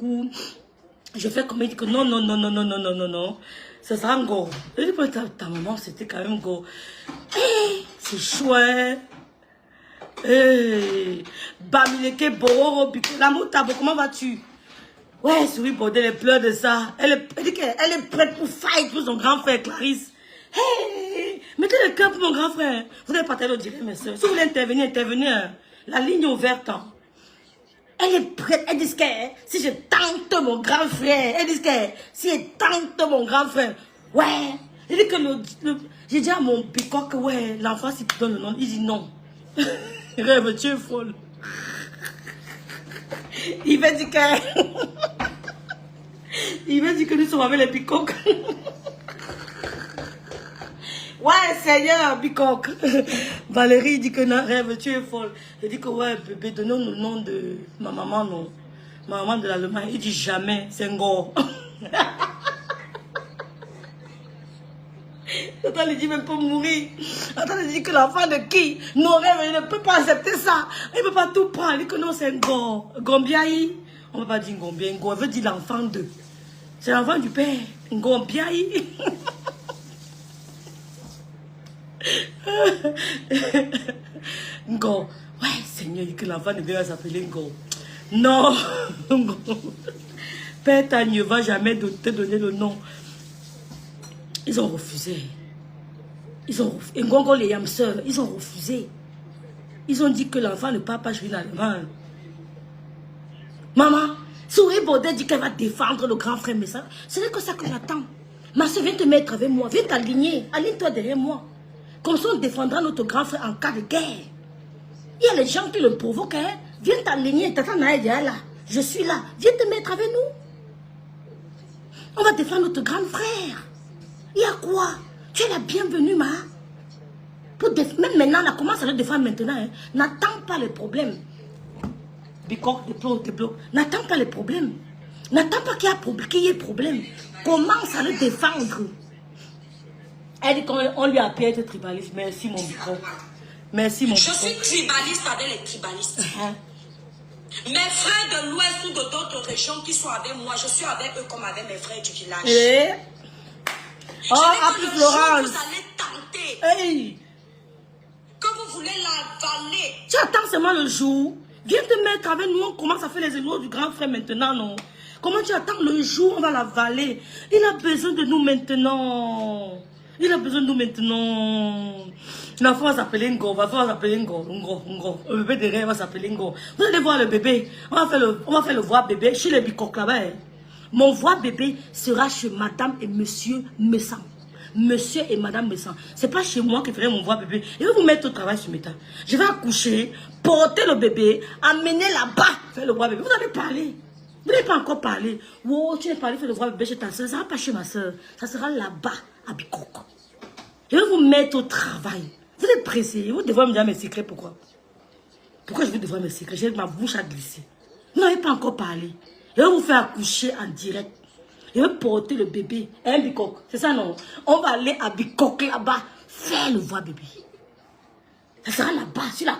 coup, je fais comme il dit que non, non, non, non, non, non, non, non, non. Ça sera Ngo. Je dis, ta maman, c'était quand même Ngo. Hey, c'est chouette. Hey, Bamileke Bororo, la Moutabo, comment vas-tu? Ouais, souris, bordel, elle pleure de ça. Elle dit qu'elle est prête pour fight pour son grand frère, Clarisse. Hey, mettez le cœur pour mon grand frère. Vous n'avez pas tellement dire, mes soeurs. Si vous voulez intervenir, intervenir. La ligne est ouverte. Hein. Elle est prête. Elle dit que si je tente mon grand frère, elle dit que si je tente mon grand frère, ouais. Elle dit que j'ai dit à mon picoc que ouais, l'enfant, s'il donne le nom, il dit non. Rêve, tu es folle. Il veut dire que... Il veut dire que nous sommes avec les picocs. Ouais, Seigneur, bicoque. Valérie dit que non, rêve, tu es folle. Elle dit que ouais, bébé, donnons le nom de ma maman, non. Ma maman de l'Allemagne. Il dit jamais, c'est Ngo. Attends, il dit même pas mourir. Attends, il dit que l'enfant de qui? Non, rêve, il ne peut pas accepter ça. Il ne peut pas tout prendre. Il dit que non, c'est Ngo. Gombiaï. On ne peut pas dire Gombiaï. Ngo, elle veut dire l'enfant de. C'est l'enfant du père. Gombiaï. Ngo. Ouais, Seigneur, que l'enfant ne devait s'appeler Ngo. Non. Ngo. Père, ta ne va jamais te donner le nom. Ils ont refusé. Ils ont refusé. Ngongo, les yamseurs, ils ont refusé. Ils ont dit que l'enfant ne parle pas jouer l'allemand. Maman, Souris Baudet dit qu'elle va défendre le grand frère, mais ça, ce n'est que ça que j'attends. Ma soeur, viens te mettre avec moi, viens t'aligner, aligne-toi derrière moi. Comme ça, on défendra notre grand frère en cas de guerre. Il y a les gens qui le provoquent, hein? Viens t'aligner, Tata Naïdia là. Je suis là, viens te mettre avec nous. On va défendre notre grand frère. Il y a quoi? Tu es la bienvenue, ma. Même maintenant, on commence à le défendre maintenant. Hein? N'attends pas les problèmes. Bicoque, des blocs. N'attends pas les problèmes. N'attends pas qu'il y ait problème. Commence à le défendre. Elle dit qu'on lui a appelé être tribaliste. Merci, mon bicoque. Merci, mon bicoque. Je suis tribaliste avec les tribalistes. Mes frères de l'Ouest ou de d'autres régions qui sont avec moi, je suis avec eux comme avec mes frères du village. Oh, appelle Florence. Vous allez tenter. Hey. Que vous voulez l'avaler. Tu attends seulement le jour. Viens te mettre avec nous. On commence à faire les éloges du grand frère maintenant, non? Comment tu attends le jour? On va l'avaler. Il a besoin de nous maintenant. Il a besoin de nous maintenant. L'enfant va s'appeler Ngo. Va s'appeler Ngo. Le bébé de rêve va s'appeler Ngo. Vous allez voir le bébé. On va faire le voir bébé chez les bicoques là-bas. Hein. Mon voix bébé sera chez madame et monsieur Messan. Monsieur et madame Messan. C'est pas chez moi que ferai mon voix bébé. Je vais vous mettre au travail ce matin. Je vais accoucher, porter le bébé, amener là-bas, faire le voix bébé. Vous allez parler. Vous n'avez pas encore parlé. Wow, tu n'as pas allé faire le voix bébé chez ta soeur. Ça ne sera pas chez ma soeur. Ça sera là-bas, à Bikoko. Je vais vous mettre au travail. Vous êtes pressés. Vous devez me dire mes secrets. Pourquoi? Pourquoi je vais devoir mes secrets? J'ai ma bouche à glisser. Vous n'avez pas encore parlé. Je vais vous faire accoucher en direct. Je vais porter le bébé. Un bicoque. C'est ça, non? On va aller à Bicoque là-bas. Faire le voix bébé. Ça sera là-bas, sur la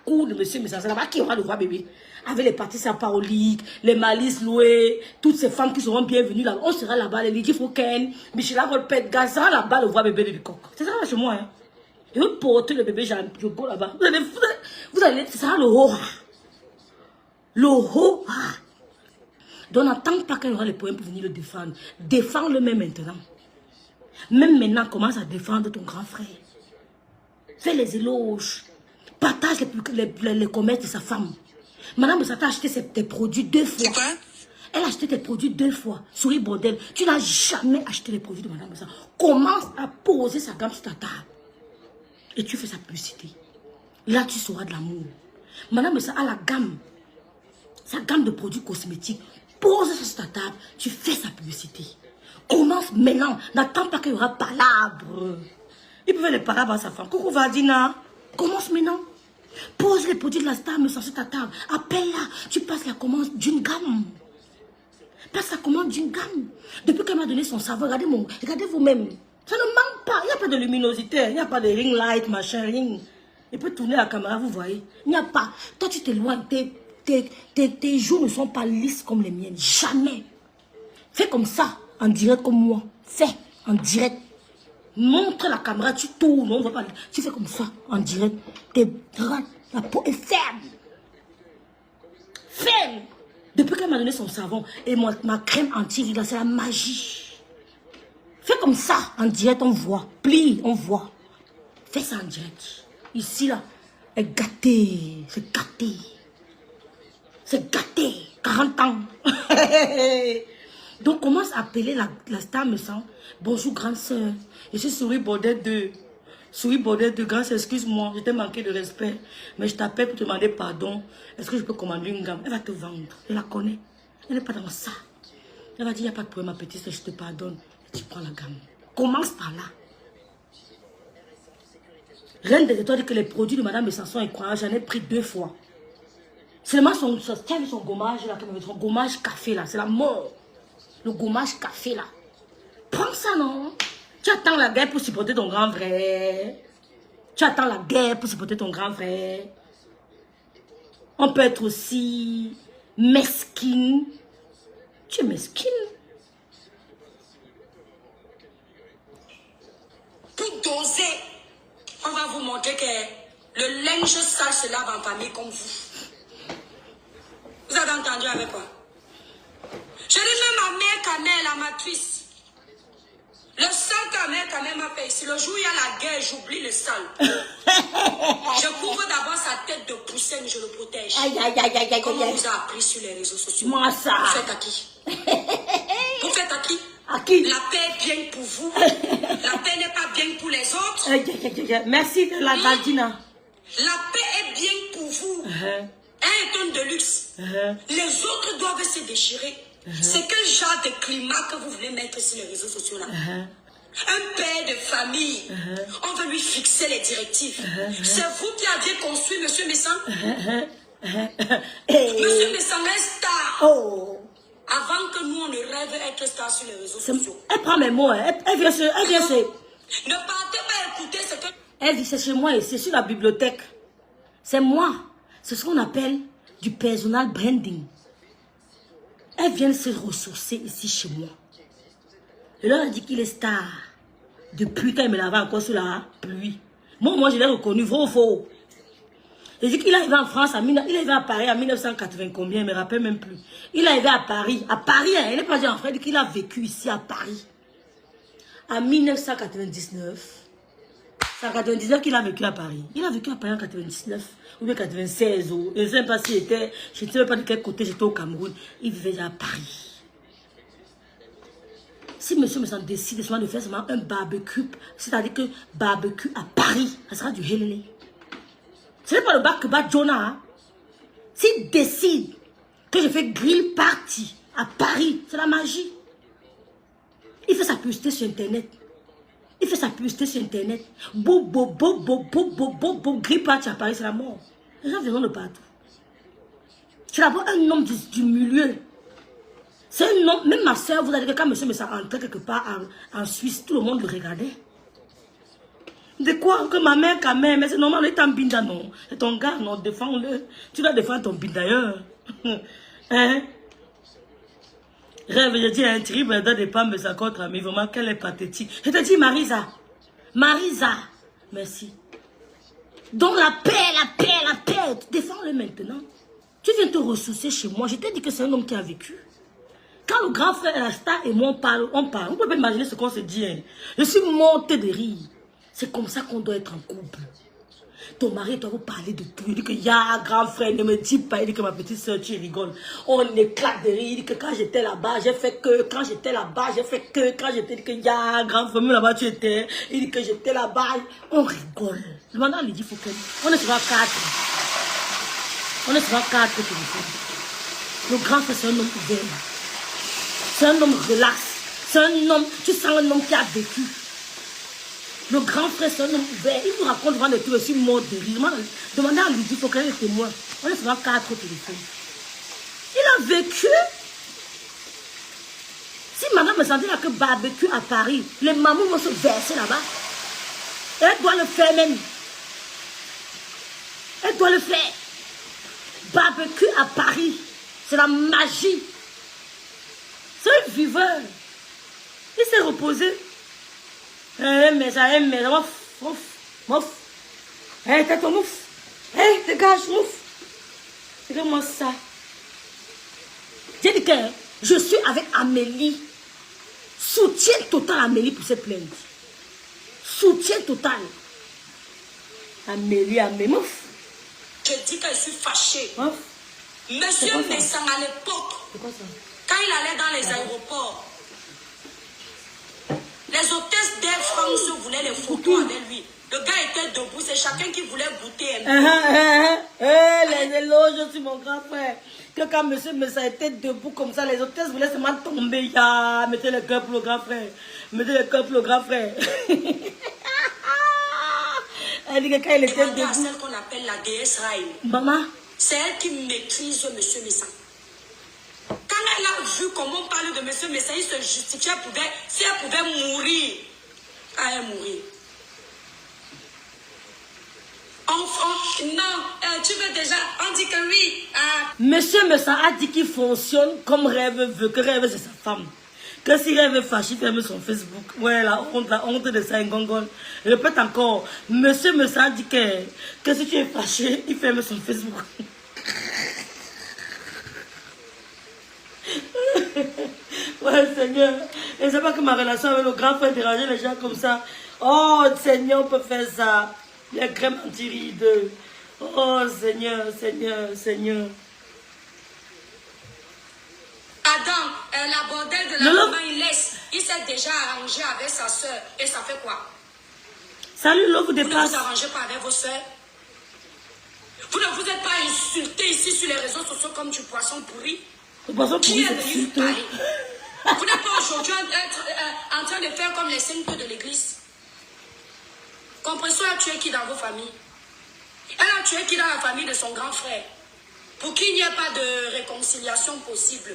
cour de monsieur Messan. C'est là-bas qu'il y aura le voix bébé. Avec les parties sympathiques, les malices louées, toutes ces femmes qui seront bienvenues là. On sera là-bas, les Lydie Fouken, Michela Volpet, Gaz, ça sera là-bas le voix bébé de Bicoque. C'est ça chez moi, hein? Je vais porter le bébé, je go là-bas. Vous allez, ça sera le ho-ha. Le ho-ha. Donc n'attends pas qu'il y aura les poèmes pour venir le défendre. Défends-le même maintenant. Même maintenant, commence à défendre ton grand frère. Fais les éloges. Partage les commerces de sa femme. Madame Sata a acheté tes produits 2 fois. C'est quoi? Elle a acheté tes produits 2 fois. Souris bordel. Tu n'as jamais acheté les produits de Madame Sata. Commence à poser sa gamme sur ta table. Et tu fais sa publicité. Là, tu sauras de l'amour. Madame Sata a la gamme. Sa gamme de produits cosmétiques. Pose ça sur ta table, tu fais sa publicité. Commence maintenant. N'attends pas qu'il y aura palabre. Il peut faire les palabres à sa femme. Coucou Vadina. Commence maintenant. Pose les produits de la star, mais sur ta table. Appelle-la. Tu passes la commande d'une gamme. Passe la commande d'une gamme. Depuis qu'elle m'a donné son savon, regardez vous-même. Ça ne manque pas. Il n'y a pas de luminosité. Il n'y a pas de ring light, machin, ring. Il peut tourner la caméra, vous voyez. Il n'y a pas. Toi, tu t'éloignes. tes joues ne sont pas lisses comme les miennes. Jamais. Fais comme ça, en direct comme moi. Fais, en direct. Montre la caméra, tu tournes, on ne voit pas. Tu fais comme ça, en direct. Tes bras, la peau est ferme. Ferme. Depuis qu'elle m'a donné son savon et ma crème anti-rides, c'est la magie. Fais comme ça, en direct, on voit. Plie, on voit. Fais ça en direct. Ici, là, est gâté. C'est gâté. C'est gâté. 40 ans. Donc, commence à appeler la star me sent. Bonjour, grande soeur. Je suis Souris Baudet 2. Souris Baudet 2, grâce, excuse-moi. Je t'ai manqué de respect. Mais je t'appelle pour te demander pardon. Est-ce que je peux commander une gamme? Elle va te vendre. Je la connais. Elle n'est pas dans ça. Elle va dire, il n'y a pas de problème, ma petite soeur, je te pardonne. Et tu prends la gamme. Commence par là. Reine des étoiles dit que les produits de Madame Messançon sont incroyables. J'en ai pris 2 fois. Seulement son gommage là, son gommage café là, c'est la mort. Le gommage café là. Prends ça non. Tu attends la guerre pour supporter ton grand frère. Tu attends la guerre pour supporter ton grand frère. On peut être aussi mesquine. Tu es mesquine. Pour doser, on va vous montrer que le linge sale se lave en famille comme vous. Vous avez entendu avec quoi? Je dis même ma mère Kamel, la matrice. Le sale Kamel m'a fait ici. Le jour où il y a la guerre, j'oublie le sale. Je couvre d'abord sa tête de poussin, mais je le protège. Aïe, aïe, aïe, aïe, aïe. Comment on vous a appris sur les réseaux sociaux? Moi ça. Vous faites à qui? Vous faites à qui? À qui? La paix est bien pour vous. La paix n'est pas bien pour les autres. Merci de la Galdina. La paix est bien pour vous. Un tonne de luxe. Les autres doivent se déchirer. C'est quel genre de climat que vous voulez mettre sur les réseaux sociaux là? Un père de famille. On veut lui fixer les directives. C'est vous qui aviez construit Monsieur Messan. Monsieur Messan est star. Oh. Avant que nous on ne rêve être star sur les réseaux sociaux. Elle prend mes mots. Elle vient se... Ne partez pas écouter ce que... Elle dit c'est chez moi et c'est sur la bibliothèque. C'est moi. C'est ce qu'on appelle du personal branding. Elle vient se ressourcer ici chez moi. Et là, elle dit qu'il est star. Depuis qu'elle me l'avait encore sur la pluie. Moi je l'ai reconnu, vrai ou faux. Elle dit qu'il est arrivé en France, il est arrivé à Paris en 1980 combien, je ne me rappelle même plus. Il est arrivé à Paris. À Paris, elle n'est pas dit en France, qu'il a vécu ici à Paris. En 1999. C'est en 99 qu'il a vécu à Paris. Il a vécu à Paris en 99 ou bien 96. Je ne sais pas s'il était, je ne sais pas de quel côté j'étais au Cameroun. Il vivait à Paris. Si monsieur me sent décide de faire seulement un barbecue, c'est-à-dire que barbecue à Paris, ça sera du helele. Ce n'est pas le barbecue Jonah. Hein? S'il décide que je fais grill party à Paris, c'est la magie. Il fait sa publicité sur Internet. Il fait sa publicité sur Internet. Grill party à Paris, c'est la mort. Les gens viendront de partout. C'est d'abord un homme du milieu. C'est un homme, même ma soeur, vous avez dit que quand monsieur me entrait quelque part en Suisse, tout le monde le regardait. De quoi que ma mère, quand même, mais c'est normal, on est en binda, non. C'est ton gars, non, défends-le. Tu dois défendre ton binda d'ailleurs. Hein? Rêve, je dis, un terrible de pas me sa contre mais vraiment, qu'elle est pathétique. Je te dis, Marisa. Marisa. Merci. Donc la paix, défends-le maintenant. Tu viens te ressourcer chez moi. Je t'ai dit que c'est un homme qui a vécu. Quand le grand frère et la star et moi on parle. Vous ne pouvez pas imaginer ce qu'on se dit. Hein. Je suis montée de rire. C'est comme ça qu'on doit être en couple. Ton mari doit vous parler de tout. Il dit que ya grand frère, ne me dis pas. Il dit que ma petite soeur, tu rigoles. On éclate de rire. Il dit que quand j'étais là-bas, j'ai fait que. Quand j'étais là-bas, j'ai fait que. Quand j'étais, dit que ya grand frère, même là-bas tu étais. Il dit que j'étais là-bas. On rigole. Le maintenant, il dit, faut que. On est sur 4. On est sur 4 téléphones. Le grand frère, c'est un homme ouvert. C'est un homme relax. C'est un homme, tu sens un homme qui a vécu. Le grand frère, c'est un homme ouvert. Il vous raconte devant les tout, je suis mort de rire. Demandez à lui, il faut qu'elle est témoin. On est souvent 4 téléphones. Il a vécu. Si madame me sentait là que barbecue à Paris, les mamans vont se verser là-bas. Elle doit le faire même. Elle doit le faire. barbecue à Paris. C'est la magie. C'est un viveur. Il s'est reposé. Mais ça, mouf. T'es ton mouf. Dégage, mouf. C'est comment ça? J'ai dit que je suis avec Amélie. Soutien total à Amélie pour se plaindre. Soutien total. Amélie, mouf. Je dis que je suis fâchée. Mouf. Monsieur Messang, à l'époque, quand il allait dans les aéroports, les hôtesses d'Air France voulaient les photos avec lui. Le gars était debout, c'est chacun qui voulait goûter un peu. Les éloges sur mon grand frère. Que quand monsieur Messang était debout comme ça, les hôtesses voulaient seulement tomber. Ya, mettez le cœur pour le grand frère. Mettez le cœur pour le grand frère. Elle dit que quand il était Demandez à debout. celle qu'on appelle la déesse Raïm. Maman. C'est elle qui maîtrise monsieur Messang. Quand elle a vu comment on parle de monsieur Messang, il se justifiait, si elle pouvait mourir, elle allait mourir. Enfant, non, tu veux déjà, on dit que oui. Monsieur Messang a dit qu'il fonctionne comme Rêve veut, que Rêve c'est sa femme. Que si Rêve est fâché, il ferme son Facebook. Ouais, la honte de ça, Ngongol. Répète encore, monsieur Messang a dit que si tu es fâché, il ferme son Facebook. Ouais, Seigneur. Et c'est pas que ma relation avec le grand frère dérangeait les gens comme ça. Oh, Seigneur, on peut faire ça. Les crèmes anti-rides. Oh, Seigneur. Adam, la bordelle de la maman, il s'est déjà arrangé avec sa soeur. Et ça fait quoi? Salut, l'eau vous Vous ne dépasse. vous arrangez pas avec vos soeurs? Vous ne vous êtes pas insultés ici sur les réseaux sociaux comme du poisson pourri? Le poisson Qui pourri, est c'est venu vous insultant. parler? Vous n'êtes pas aujourd'hui en train de faire comme les saints de l'église. Compression a tué qui dans vos familles? Elle a tué qui dans la famille de son grand frère? Pour qu'il n'y ait pas de réconciliation possible.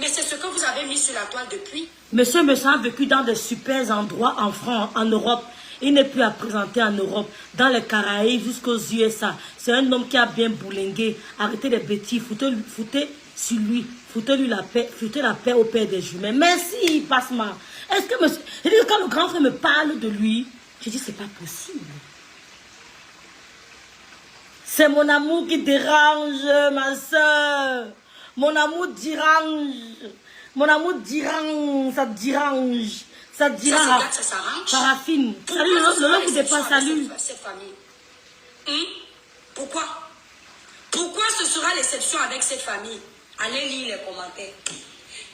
Mais c'est ce que vous avez mis sur la toile depuis. Monsieur Messang a vécu dans de super endroits en France, en Europe. Il n'est plus à présenter en Europe, dans les Caraïbes jusqu'aux USA. C'est un homme qui a bien boulingué. Arrêtez les bêtises, foutez sur lui, foutez-lui la paix, foutez la paix au père des humains. Merci, Passement. Est-ce que monsieur... Je dis que quand le grand frère me parle de lui, je dis c'est pas possible. C'est mon amour qui dérange, ma soeur. Mon amour dérange. Mon amour dérange, ça dérange. Ça dérange. Ça s'arrange. Paraffine. Salut, le vous dépasse, salut. Cette famille. Pourquoi? Pourquoi ce sera l'exception avec cette famille? Allez lire les commentaires.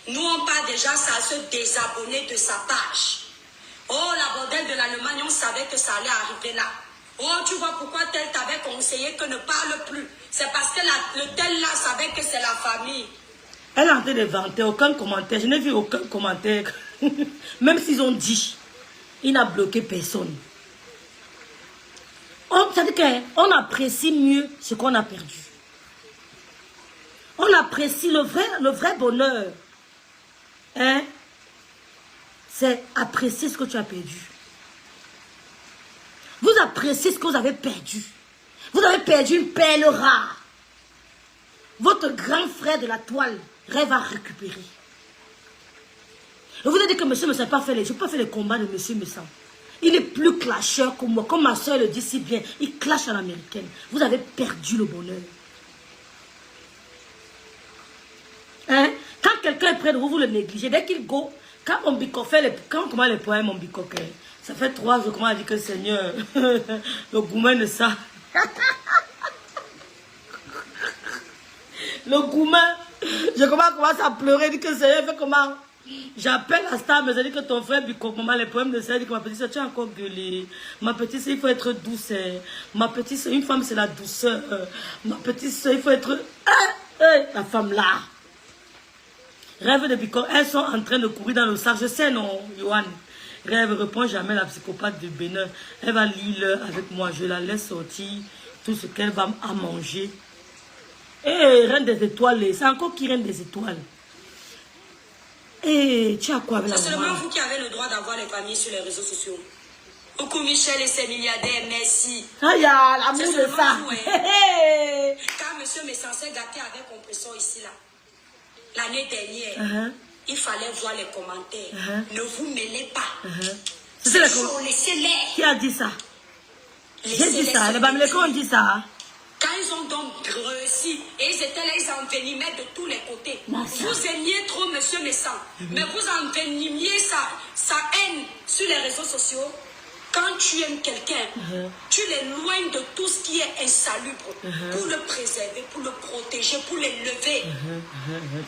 Nous, on parle déjà, ça se désabonner de sa page. Oh, la bordelle de l'Allemagne, on savait que ça allait arriver là. Oh, tu vois pourquoi tel t'avait conseillé que ne parle plus. C'est parce que le tel là savait que c'est la famille. Elle est en train de vanter, aucun commentaire. Je n'ai vu aucun commentaire. Même s'ils ont dit, il n'a bloqué personne. Ça veut dire qu'on apprécie mieux ce qu'on a perdu. On apprécie le vrai bonheur. Hein? C'est apprécier ce que tu as perdu. Vous appréciez ce que vous avez perdu. Vous avez perdu une perle rare. Votre grand frère de la toile rêve à récupérer. Je vous ai dit que monsieur ne sait pas faire je peux pas faire les combats de monsieur Messang. Il est plus clasheur que moi. Comme ma soeur le dit si bien, il clash à l'américaine. Vous avez perdu le bonheur. Hein? Quand quelqu'un est près de vous, vous le négligez. Dès qu'il go, quand mon bicoque fait les... Quand on commence les poèmes, mon bicoque, ça fait 3 jours qu'on a dit que Seigneur, le goumen de ça. Le goumen, je commence à pleurer, dit que Seigneur, fait comment? J'appelle la star, mais elle dit que ton frère bicoque, maman, les poèmes de ça, dit que ma petite soeur, tu as encore gueulé. Ma petite soeur, il faut être douce. Ma petite soeur, une femme, c'est la douceur. Ma petite soeur, il faut être... la femme là. Rêve de bicoque, elles sont en train de courir dans le sac. Je sais, non, Johan. Rêve, répond jamais la psychopathe de Bénin. Elle va lire avec moi. Je la laisse sortir tout ce qu'elle va à manger. Et reine des étoiles, c'est encore qui reine des étoiles. Et tu as quoi avec la C'est seulement maman? vous qui avez le droit d'avoir les familles sur les réseaux sociaux. Coucou Michel et ses milliardaires, merci. Ah, il y a l'amour C'est de seulement ça. vous, hein. Hey. Quand monsieur me censé gâter avec compresseur ici, là, l'année dernière, il fallait voir les commentaires. Ne vous mêlez pas. C'est la laissez-les. Qui a dit ça? J'ai dit Laissez-les ça. se Les Bamilekos ont dit ça. Quand ils ont donc réussi, et ils étaient là, ils envenimaient de tous les côtés. Massa. Vous aimiez trop monsieur Messant, mais vous envenimiez sa haine sur les réseaux sociaux. Quand tu aimes quelqu'un, tu l'éloignes de tout ce qui est insalubre pour le préserver, pour le protéger, pour l'élever.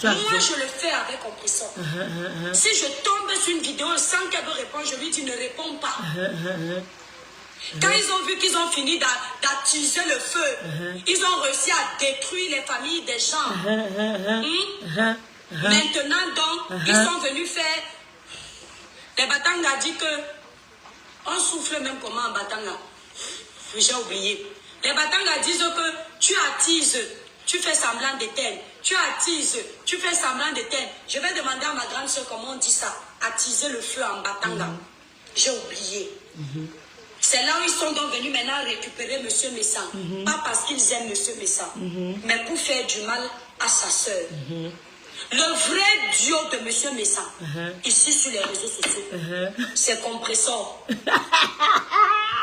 Moi, je le fais avec compresseur. Si je tombe sur une vidéo sans qu'elle me réponde, je lui dis ne réponds pas. Quand ils ont vu qu'ils ont fini d'attiser le feu, ils ont réussi à détruire les familles des gens. Maintenant, donc, ils sont venus faire... Les Batanga dit que... On souffle même comment en Batanga? J'ai oublié. Les Batanga disent que tu attises, tu fais semblant d'éteindre. Tu attises, tu fais semblant d'éteindre. Je vais demander à ma grande soeur comment on dit ça. Attiser le feu en Batanga. J'ai oublié. C'est là où ils sont donc venus maintenant récupérer monsieur Messant. Pas parce qu'ils aiment monsieur Messant, mais pour faire du mal à sa soeur. Le vrai duo de monsieur Messant, ici sur les réseaux sociaux, c'est compresseur.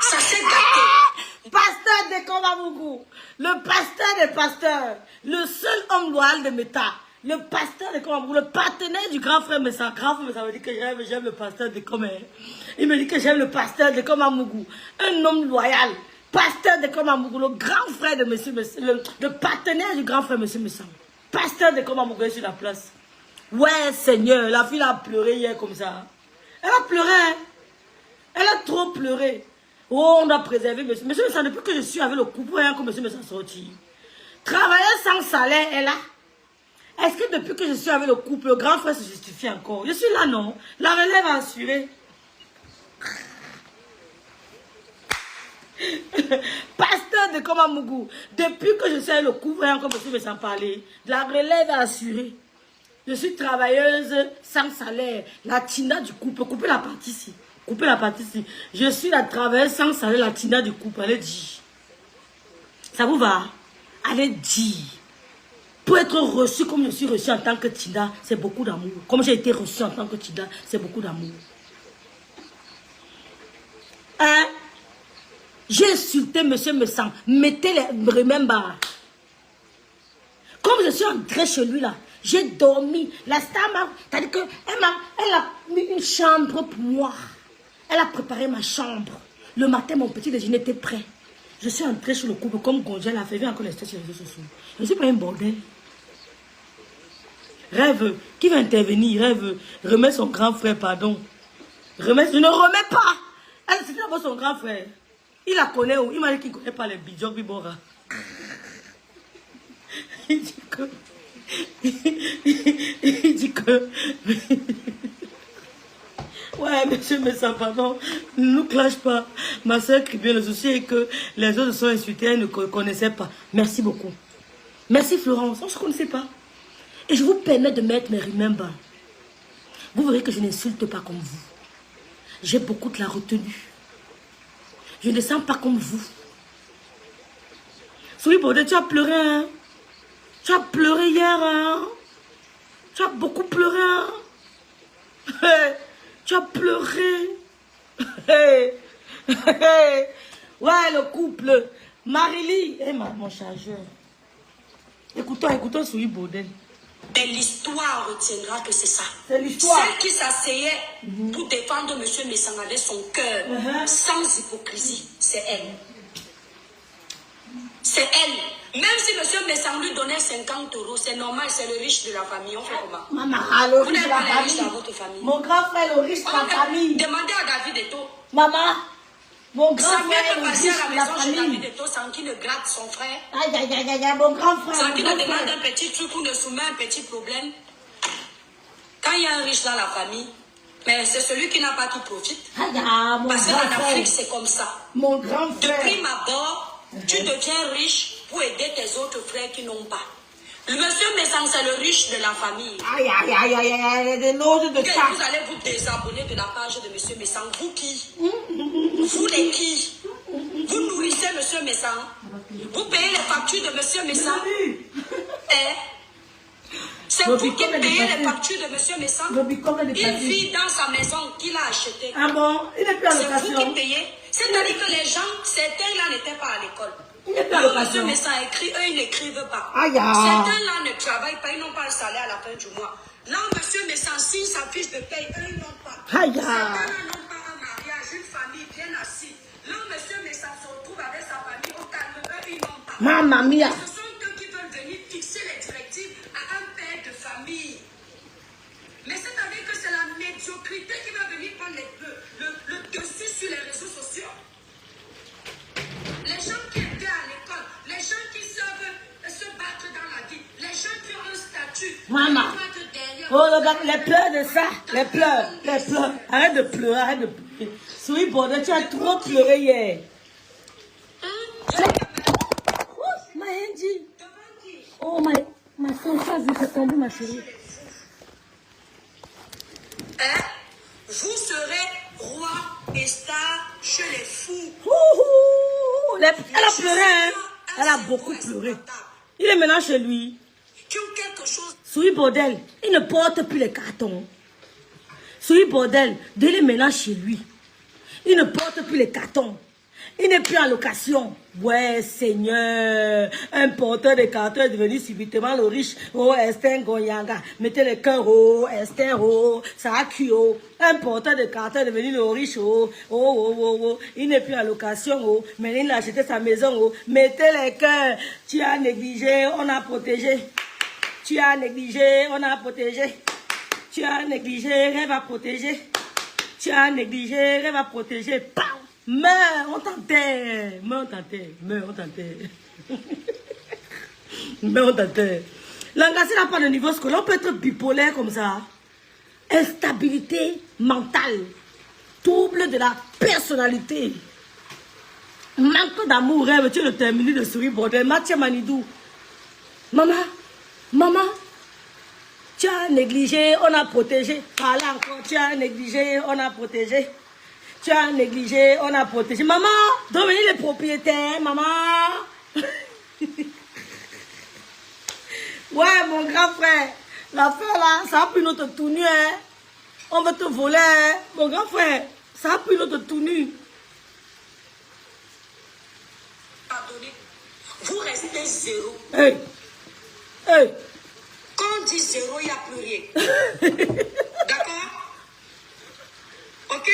Ça s'est gâté. Pasteur de Komamougou, le pasteur des pasteurs, le seul homme loyal de Meta, le pasteur de Komamougou, le partenaire du grand frère Messant. Grand frère Messant me dit que j'aime le pasteur de Komamougou. Il me dit que j'aime le pasteur de Komamougou. Un homme loyal, pasteur de Komamougou, le grand frère de monsieur Messant, le partenaire du grand frère monsieur Messant. Pasteur de Komamougou sur la place. Ouais, Seigneur, la fille a pleuré hier comme ça. Elle a pleuré. Elle a trop pleuré. Oh, on a préservé monsieur. Monsieur Messant, depuis que je suis avec le couple, rien que monsieur Messant sorti. Travailler sans salaire, elle a. Est-ce que depuis que je suis avec le couple, le grand frère se justifie encore? Je suis là, non. La relève a assuré. Pasteur de Komamougou, depuis que je suis avec le couple, rien que monsieur Messant parler, la relève est assurée. Je suis travailleuse sans salaire. La Tina du couple. Coupez la partie ici. Coupez la partie ici. Je suis la travailleuse sans salaire. La Tina du couple. Allez dit. Ça vous va? Allez dit. Pour être reçu comme je suis reçu en tant que Tina, c'est beaucoup d'amour. Comme j'ai été reçu en tant que Tina, c'est beaucoup d'amour. Hein? J'ai insulté monsieur Messant. Mettez les remember. Comme je suis entrée chez lui là, j'ai dormi. La star m'a... C'est-à-dire qu'elle a mis une chambre pour moi. Elle a préparé ma chambre. Le matin, mon petit déjeuner était prêt. Je suis entrée sur le couple comme Gonjel a fait. Viens encore rester sur les réseaux sociaux. Je ne suis pas un bordel. Rêve, qui va intervenir? Rêve, remet son grand frère, pardon. Je ne remets pas. Elle, c'est d'abord son grand frère. Il la connaît où? Il m'a dit qu'il ne connaît pas les Bidjok Bibora. Il dit que... Il dit que... Ouais, monsieur Messant, pardon, ne nous clash pas. Ma soeur crie bien, le souci est que les autres sont insultés, elle ne connaissait pas. Merci beaucoup. Merci Florence, on ne se connaissait pas. Et je vous permets de mettre mes remember. Vous verrez que je n'insulte pas comme vous. J'ai beaucoup de la retenue. Je ne sens pas comme vous. Souli Bordel, tu as pleuré, hein? Tu as pleuré hier, hein? Tu as beaucoup pleuré, hein? Hey, tu as pleuré. Hey, hey. Ouais, le couple. Marily. Hey, mon chargeur. Écoutons Souli Bordel. Mais l'histoire retiendra que c'est ça. C'est l'histoire. Celle qui s'asseyait pour défendre M. Messang avec son cœur, sans hypocrisie, c'est elle. C'est elle. Même si M. Messang lui donnait 50 €, c'est normal, c'est le riche de la famille. On fait comment? Maman, le Vous riche n'êtes de la pas les riches famille. dans votre famille. Mon grand frère, le riche de la famille. Demandez à David Eto. Maman, mon grand Ça frère, vient le de riche passer à de la la maison chez David famille. Eto sans qu'il ne gratte son frère. Aïe, aïe, aïe, aïe, mon grand frère. Sans qu'il mon ne grand demande frère. un petit truc ou ne soumet un petit problème. Quand il y a un riche dans la famille, mais c'est celui qui n'a pas qui profite. Aïe, mon Parce grand qu'en Afrique, frère. c'est comme ça. Mon grand De frère. prime abord, tu deviens riche pour aider tes autres frères qui n'ont pas. Le monsieur Messang, c'est le riche de la famille. Aïe, aïe, aïe, aïe, aïe, des notes de ça. Vous allez vous désabonner de la page de monsieur Messang. Vous qui? Vous les qui? Vous nourrissez monsieur Messang. Vous payez les factures de monsieur Messang. C'est vous qui payez les factures de monsieur Messang. Il vit dans sa maison qu'il a achetée. Ah bon? Il n'est plus en location. C'est vous qui payez. C'est-à-dire que les gens, certains là n'étaient pas à l'école. Monsieur Messang écrit, eux ils n'écrivent pas. Certains là ne travaillent pas, ils n'ont pas le salaire à la fin du mois. Là, monsieur Messang signe sa fiche de paye, eux ils n'ont pas. Certains là n'ont pas un mariage, une famille bien assise. Là, monsieur Messang se retrouve avec sa famille au calme, eux ils n'ont pas. Mamma mia. Ce sont eux qui veulent venir fixer les directives à un père de famille. Mais c'est-à-dire que c'est la médiocrité qui va venir prendre le dessus sur les réseaux sociaux. Les gens qui étaient à l'école, les gens qui savent se battre dans la vie, les gens qui ont un statut. Maman. Oh, les pleurs de ça. Les pleurs. Arrête de pleurer, arrête de pleurer. Souris, bordel, tu as trop pleuré hier. Ma Angie. Oh, ma soeur, ça a vu que tomber, ma chérie. Vous serez roi et star chez les fous. Elle a pleuré, hein? Elle a beaucoup pleuré. Il est maintenant chez lui. Qui ont quelque chose. Souris bordel, il ne porte plus les cartons. Souris bordel, il est maintenant chez lui. Il ne porte plus les cartons. Il n'est plus en location. Ouais, Seigneur. Un porteur de cartons est devenu subitement le riche. Oh, Esther Gonyanga. Mettez le cœur, oh, Esther, oh, ça a cuit, oh. Un porteur de cartons est devenu le riche, oh. Oh. Il n'est plus en location, oh. Mais il a acheté sa maison, oh. Mettez le cœur. Tu as négligé, on a protégé. Tu as négligé, on a protégé. Tu as négligé, elle va protéger. Tu as négligé, elle va protéger. Pam! Meurs, on t'enterre. Meurs, on t'enterre. L'engagé n'a pas de niveau scolaire. On peut être bipolaire comme ça. Instabilité mentale. Trouble de la personnalité. Manque d'amour, rêve. Tu le termines de sourire, bordel. Mathieu Manidou. Maman. Tu as négligé, on a protégé. Parle encore. Tu as négligé, on a protégé. Tu as négligé, on a protégé. Maman, devenez les propriétaires, maman. Ouais, mon grand frère. L'affaire là, ça a pris notre tenue. Hein. On va te voler. Hein. Mon grand frère, ça a pris notre tenue. Vous restez zéro. Hey. Quand on dit zéro, il n'y a plus rien. D'accord? Ok?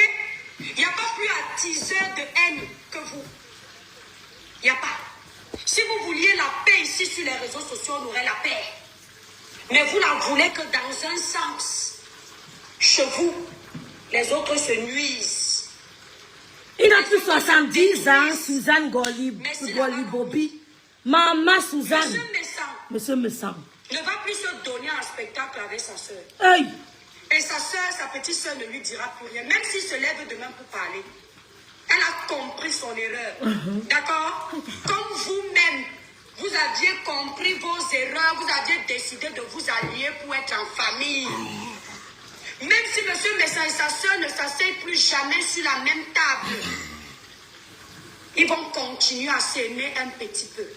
Il n'y a pas plus attiseur de haine que vous. Il n'y a pas. Si vous vouliez la paix ici sur les réseaux sociaux, on aurait la paix. Mais vous la voulez que dans un sens. Chez vous, les autres se nuisent. Il a plus 70 ans, Suzanne Golibobi. Maman Suzanne. Monsieur Messang. Ne va plus se donner un spectacle avec sa soeur. Hey. Et sa soeur, sa petite soeur ne lui dira plus rien. Même s'il se lève demain pour parler. Elle a compris son erreur. D'accord? Comme vous-même, vous aviez compris vos erreurs, vous aviez décidé de vous allier pour être en famille. Même si monsieur Messang et sa soeur ne s'asseyent plus jamais sur la même table, ils vont continuer à s'aimer un petit peu.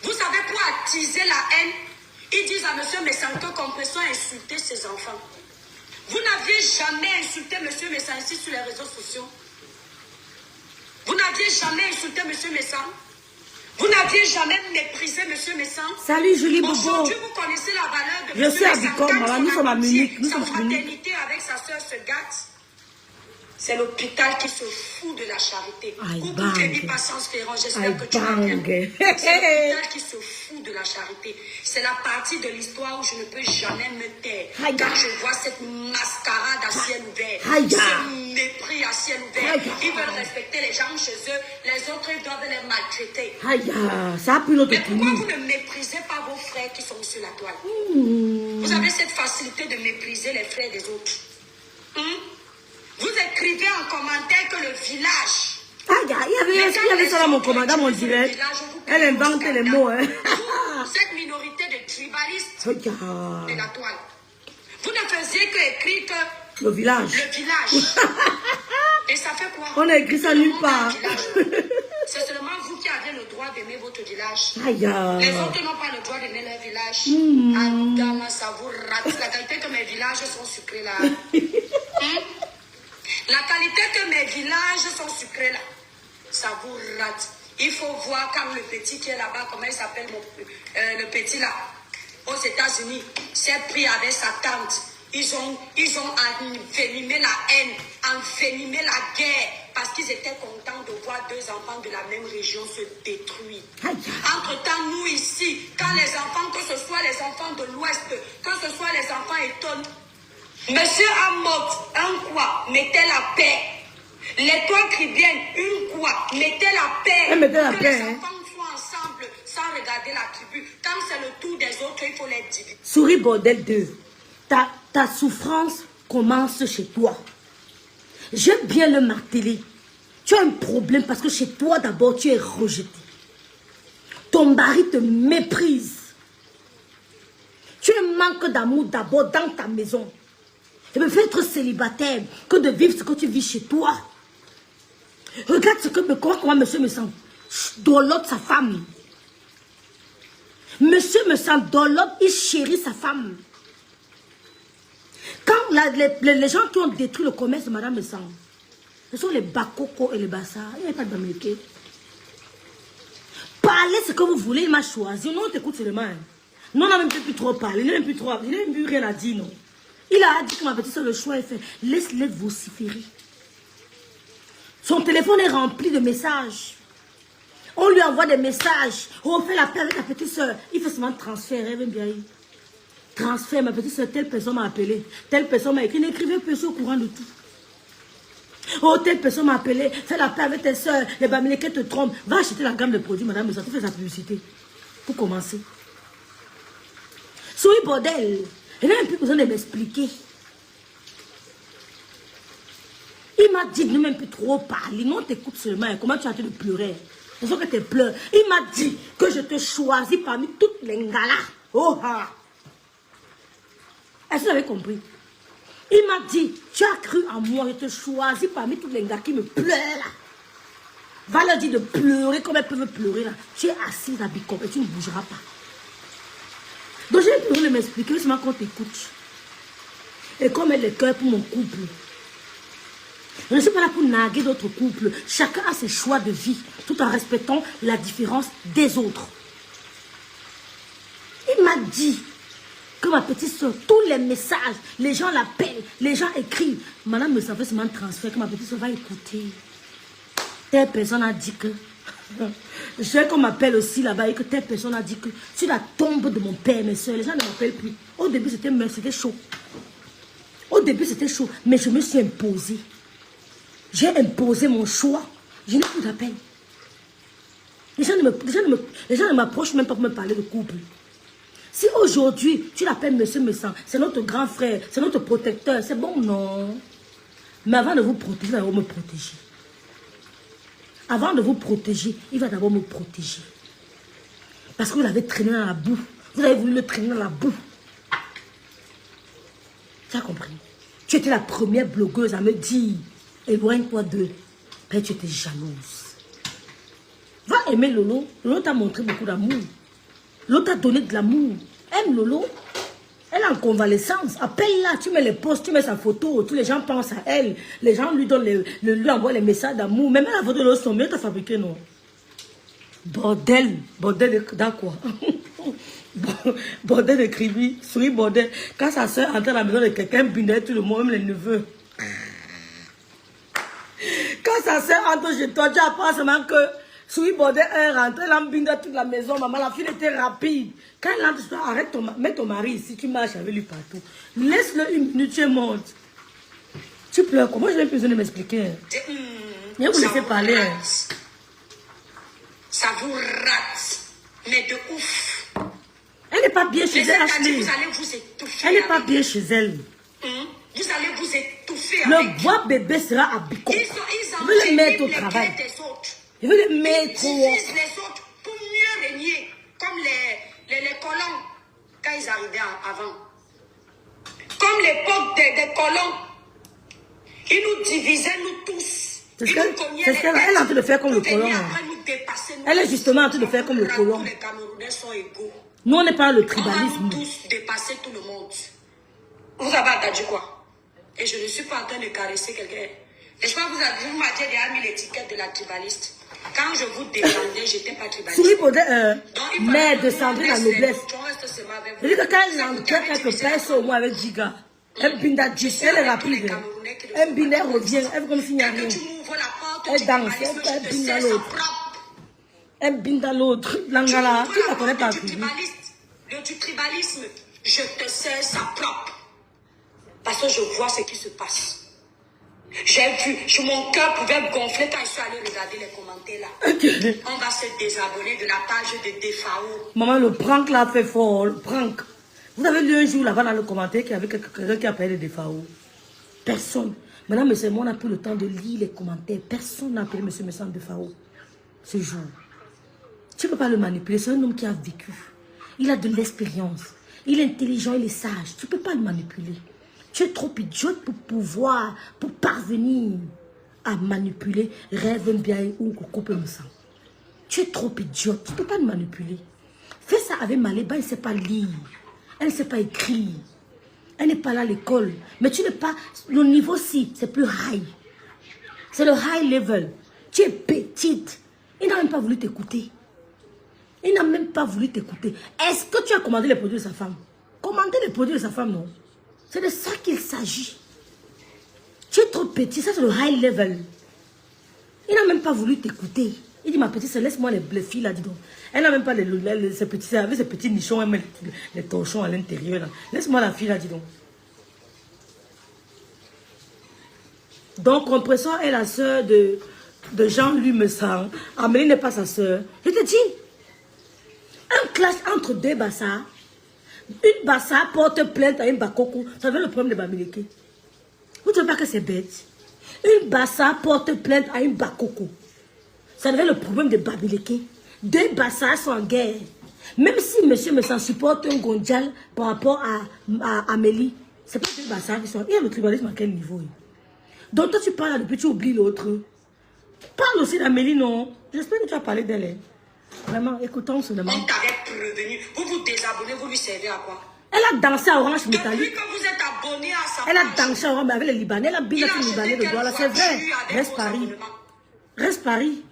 Vous savez, pour attiser la haine, ils disent à monsieur Messang que Compression a insulté ses enfants. Vous n'aviez jamais insulté monsieur Messang ici sur les réseaux sociaux. Vous n'aviez jamais insulté monsieur Messang. Vous n'aviez jamais méprisé monsieur Messang. Salut Julie Bobo. Aujourd'hui, vous connaissez la valeur de monsieur Messang. Je suis à Bicom, maman, nous sommes à Munich. Sa fraternité avec sa soeur se gâte. C'est l'hôpital qui se fout de la charité. Coucou Kémy Patience Ferrand, j'espère que tu vas bien. C'est l'hôpital qui se fout de la charité. C'est la partie de l'histoire où je ne peux jamais me taire. Quand je vois cette mascarade à ciel ouvert, ce mépris à ciel ouvert, ils veulent respecter les gens chez eux, les autres ils doivent les maltraiter. Ça a pris notre Mais pourquoi vous ne méprisez pas vos frères qui sont sur la toile? Vous avez cette facilité de mépriser les frères des autres. Vous écrivez en commentaire que le village... il y avait ça dans mon commentaire, mon direct. Elle invente les mots. Hein. Cette minorité de tribalistes Regarde. de la toile. Vous ne faisiez qu'écrire que Le village. le village. Et ça fait quoi? On a écrit ça nulle part. C'est seulement vous qui avez le droit d'aimer votre village. Aïe. Les autres n'ont pas le droit d'aimer leur village. Ah, ça vous rate. La qualité que mes villages sont sucrés là. La qualité que mes villages sont sucrés là. Ça vous rate. Il faut voir quand le petit qui est là-bas, comment il s'appelle le petit là, aux États-Unis, s'est pris avec sa tante. Ils ont envenimé la haine, envenimé la guerre, parce qu'ils étaient contents de voir deux enfants de la même région se détruire. Entre-temps, nous ici, quand les enfants, que ce soit les enfants de l'Ouest, que ce soit les enfants étonnés, Monsieur Amot, un quoi, mettez la paix. L'étoile chrétienne, une quoi, mettez la paix. Mettez la que paix, les hein. enfants soient ensemble, sans regarder la tribu. Quand c'est le tour des autres, il faut les diviser. Souris bordel 2. Ta souffrance commence chez toi. J'aime bien le marteler. Tu as un problème parce que chez toi d'abord tu es rejeté. Ton mari te méprise. Tu as un manque d'amour d'abord dans ta maison. Tu préfères être célibataire que de vivre ce que tu vis chez toi. Regarde ce que comment monsieur me sent. Dolote sa femme. Monsieur me sent dolote, il chérit sa femme. Quand les gens qui ont détruit le commerce de Madame Messang, ce sont les Bakoko et les Bassa. Il n'y a pas de Bamileke. Parlez ce que vous voulez, il m'a choisi. Non, on t'écoute seulement. Non, on n'a même plus trop parlé. Il n'a même plus trop. Il n'a même plus rien à dire, non. Il a dit que ma petite soeur, le choix est fait. Laisse-les vociférer. Son téléphone est rempli de messages. On lui envoie des messages. On fait la paix avec la petite soeur. Il fait seulement transfert. Elle bien. Transfert, ma petite soeur, telle personne m'a appelé. Telle personne m'a écrit. N'écrivez plus au courant de tout. Oh, telle personne m'a appelé. Fais la paix avec tes soeurs. Les Bamileke te trompent. Va acheter la gamme de produits, madame. Ça te fait sa publicité. Pour commencer. Soyez bordel. Il n'a même plus besoin de m'expliquer. Il m'a dit de ne même plus trop parler. Non, t'écoutes seulement. Comment tu as arrêté de pleurer? C'est ça que tu pleures. Il m'a dit que je te choisis parmi toutes les ngalas. Oh ha! Est-ce que vous avez compris? Il m'a dit, tu as cru en moi, je te choisis parmi tous les gars qui me pleurent là. Va leur dire de pleurer comme elles peuvent pleurer là. Tu es assise à Bicop et tu ne bougeras pas. Donc j'ai plus de m'expliquer seulement qu'on t'écoute. Et comme elle est le cœur pour mon couple. Je ne suis pas là pour naguer d'autres couples. Chacun a ses choix de vie, tout en respectant la différence des autres. Il m'a dit que ma petite soeur, tous les messages, les gens l'appellent, les gens écrivent. Madame me savait seulement transfert que ma petite soeur va écouter. Telle personne a dit que... Je sais qu'on m'appelle aussi là-bas et que telle personne a dit que sur la tombe de mon père, mes soeurs, les gens ne m'appellent plus. Au début, c'était chaud. Au début, c'était chaud. Mais je me suis imposée. J'ai imposé mon choix. Je n'ai plus d'appel. Les gens ne m'approchent même pas pour me parler de couple. Si aujourd'hui, tu l'appelles Monsieur Messan, c'est notre grand frère, c'est notre protecteur, c'est bon, non. Mais avant de vous protéger, il va d'abord me protéger. Avant de vous protéger, il va d'abord me protéger. Parce que vous l'avez traîné dans la boue. Vous avez voulu le traîner dans la boue. Tu as compris? Tu étais la première blogueuse à me dire, éloigne-toi d'eux. Mais tu étais jalouse. Va aimer Lolo. Lolo t'a montré beaucoup d'amour. Lolo t'a donné de l'amour. Aime Lolo. Elle est en convalescence. Appelle-la, tu mets les posts, tu mets sa photo. Tous les gens pensent à elle. Les gens lui donnent lui envoient les messages d'amour. Même la photo de son mieux t'as fabriqué, non? Bordel. Bordel dans quoi? Bordel de Kribi. Souris bordel. Quand sa soeur entre à la maison de quelqu'un, bindait tout le monde, même les neveux. Quand sa soeur entre chez toi, tu apprends seulement que Souris bordel est rentrée, elle embinde toute la maison. Maman, la fille était rapide. Quand elle entre, arrête, mets ton mari ici, tu marches avec lui partout. Laisse-le une minute, tu montes. Tu pleures. Comment je n'ai plus besoin de m'expliquer? Viens vous laisser parler. Ça vous rate. Mais de ouf. Elle n'est pas bien chez elle, Ashley. Vous allez vous étouffer. Elle n'est pas bien chez elle. Vous allez vous étouffer. Le bois bébé sera à Bicop. Je vais le mettre au travail. Je vais le mettre Ils utilisent les autres pour mieux régner. Comme les colons. quand ils arrivaient avant. Comme l'époque des colons. Ils nous divisaient, nous tous. C'est ce qu'elle est en train de faire comme le colon. Elle est justement en train de faire comme le colon. Les Camerounais sont égaux. Nous, on n'est pas le On va tribalisme. nous tous dépasser tout le monde. Vous avez entendu quoi? Et je ne suis pas en train de caresser quelqu'un. N'est-ce pas, vous m'avez déjà mis l'étiquette de la tribaliste. Quand je vous défendais, je n'étais pas tribaliste. Souris pour mère de Sandrine la noblesse. Je dis que quand elle enquête quelque personne au moins avec Giga, elle binda 10, elle est rapide. Elle binda, elle revient, elle veut comme s'il n'y a rien. Elle danse, elle binda l'autre. Elle binda l'autre. L'angala, tu ne la connais pas. Le tribalisme, je te sais ça propre. Parce que je vois ce qui se passe. J'ai vu, mon cœur pouvait gonfler quand je suis allée regarder les commentaires là. On va se désabonner de la page de Defao. Maman, le prank là fait fort, le prank. Vous avez lu un jour là-bas dans le commentaire qu'il y avait quelqu'un qui a parlé de Defao. Personne. Maintenant, monsieur, moi, on n'a plus le temps de lire les commentaires. Personne n'a appelé monsieur Messam Defao ce jour. Tu ne peux pas le manipuler. C'est un homme qui a vécu. Il a de l'expérience. Il est intelligent, il est sage. Tu ne peux pas le manipuler. Tu es trop idiote pour parvenir à manipuler Rêve Mbiaye ou Coco Pemusan. Tu es trop idiote, tu ne peux pas le manipuler. Fais ça avec Maléba, elle ne sait pas lire, elle ne sait pas écrire, elle n'est pas là à l'école. Mais tu n'es pas, le niveau ci, c'est plus high. C'est le high level. Tu es petite. Il n'a même pas voulu t'écouter. Il n'a même pas voulu t'écouter. Est-ce que tu as commandé les produits de sa femme? Commander les produits de sa femme, non? C'est de ça qu'il s'agit. Tu es trop petit, ça c'est le high level. Il n'a même pas voulu t'écouter. Il dit, ma petite, laisse-moi les filles là, dis donc. Elle n'a même pas ces petits nichons, elle met les torchons à l'intérieur. Laisse-moi la fille là, dis donc. Donc, Compressor est la soeur de Jean-Louis Messam. Amélie n'est pas sa soeur. Je te dis, un clash entre deux bassards. Une bassa porte plainte à une bakoko. Ça veut le problème de Bamileke. Vous ne trouvez pas que c'est bête? Une bassa porte plainte à une bakoko. Ça devait le problème de Bamileke. Deux bassas sont en guerre. Même si monsieur me s'en supporte un gondial par rapport à Amélie, c'est pas deux bassas qui sont. Il y a le tribalisme à quel niveau? Donc toi tu parles là depuis, tu oublies l'autre. Parle aussi d'Amélie, non? J'espère que tu as parlé d'elle. Hein. Vraiment, écoutons seulement. On t'avait prévenu. Vous vous désabonnez, vous lui servez à quoi? Elle a dansé à Orange Métallique. Depuis que vous êtes abonné à sa page. Elle a dansé à Orange avec les Libanais. Elle a bien les Libanais de droit. C'est vrai. Reste Paris. Reste Paris.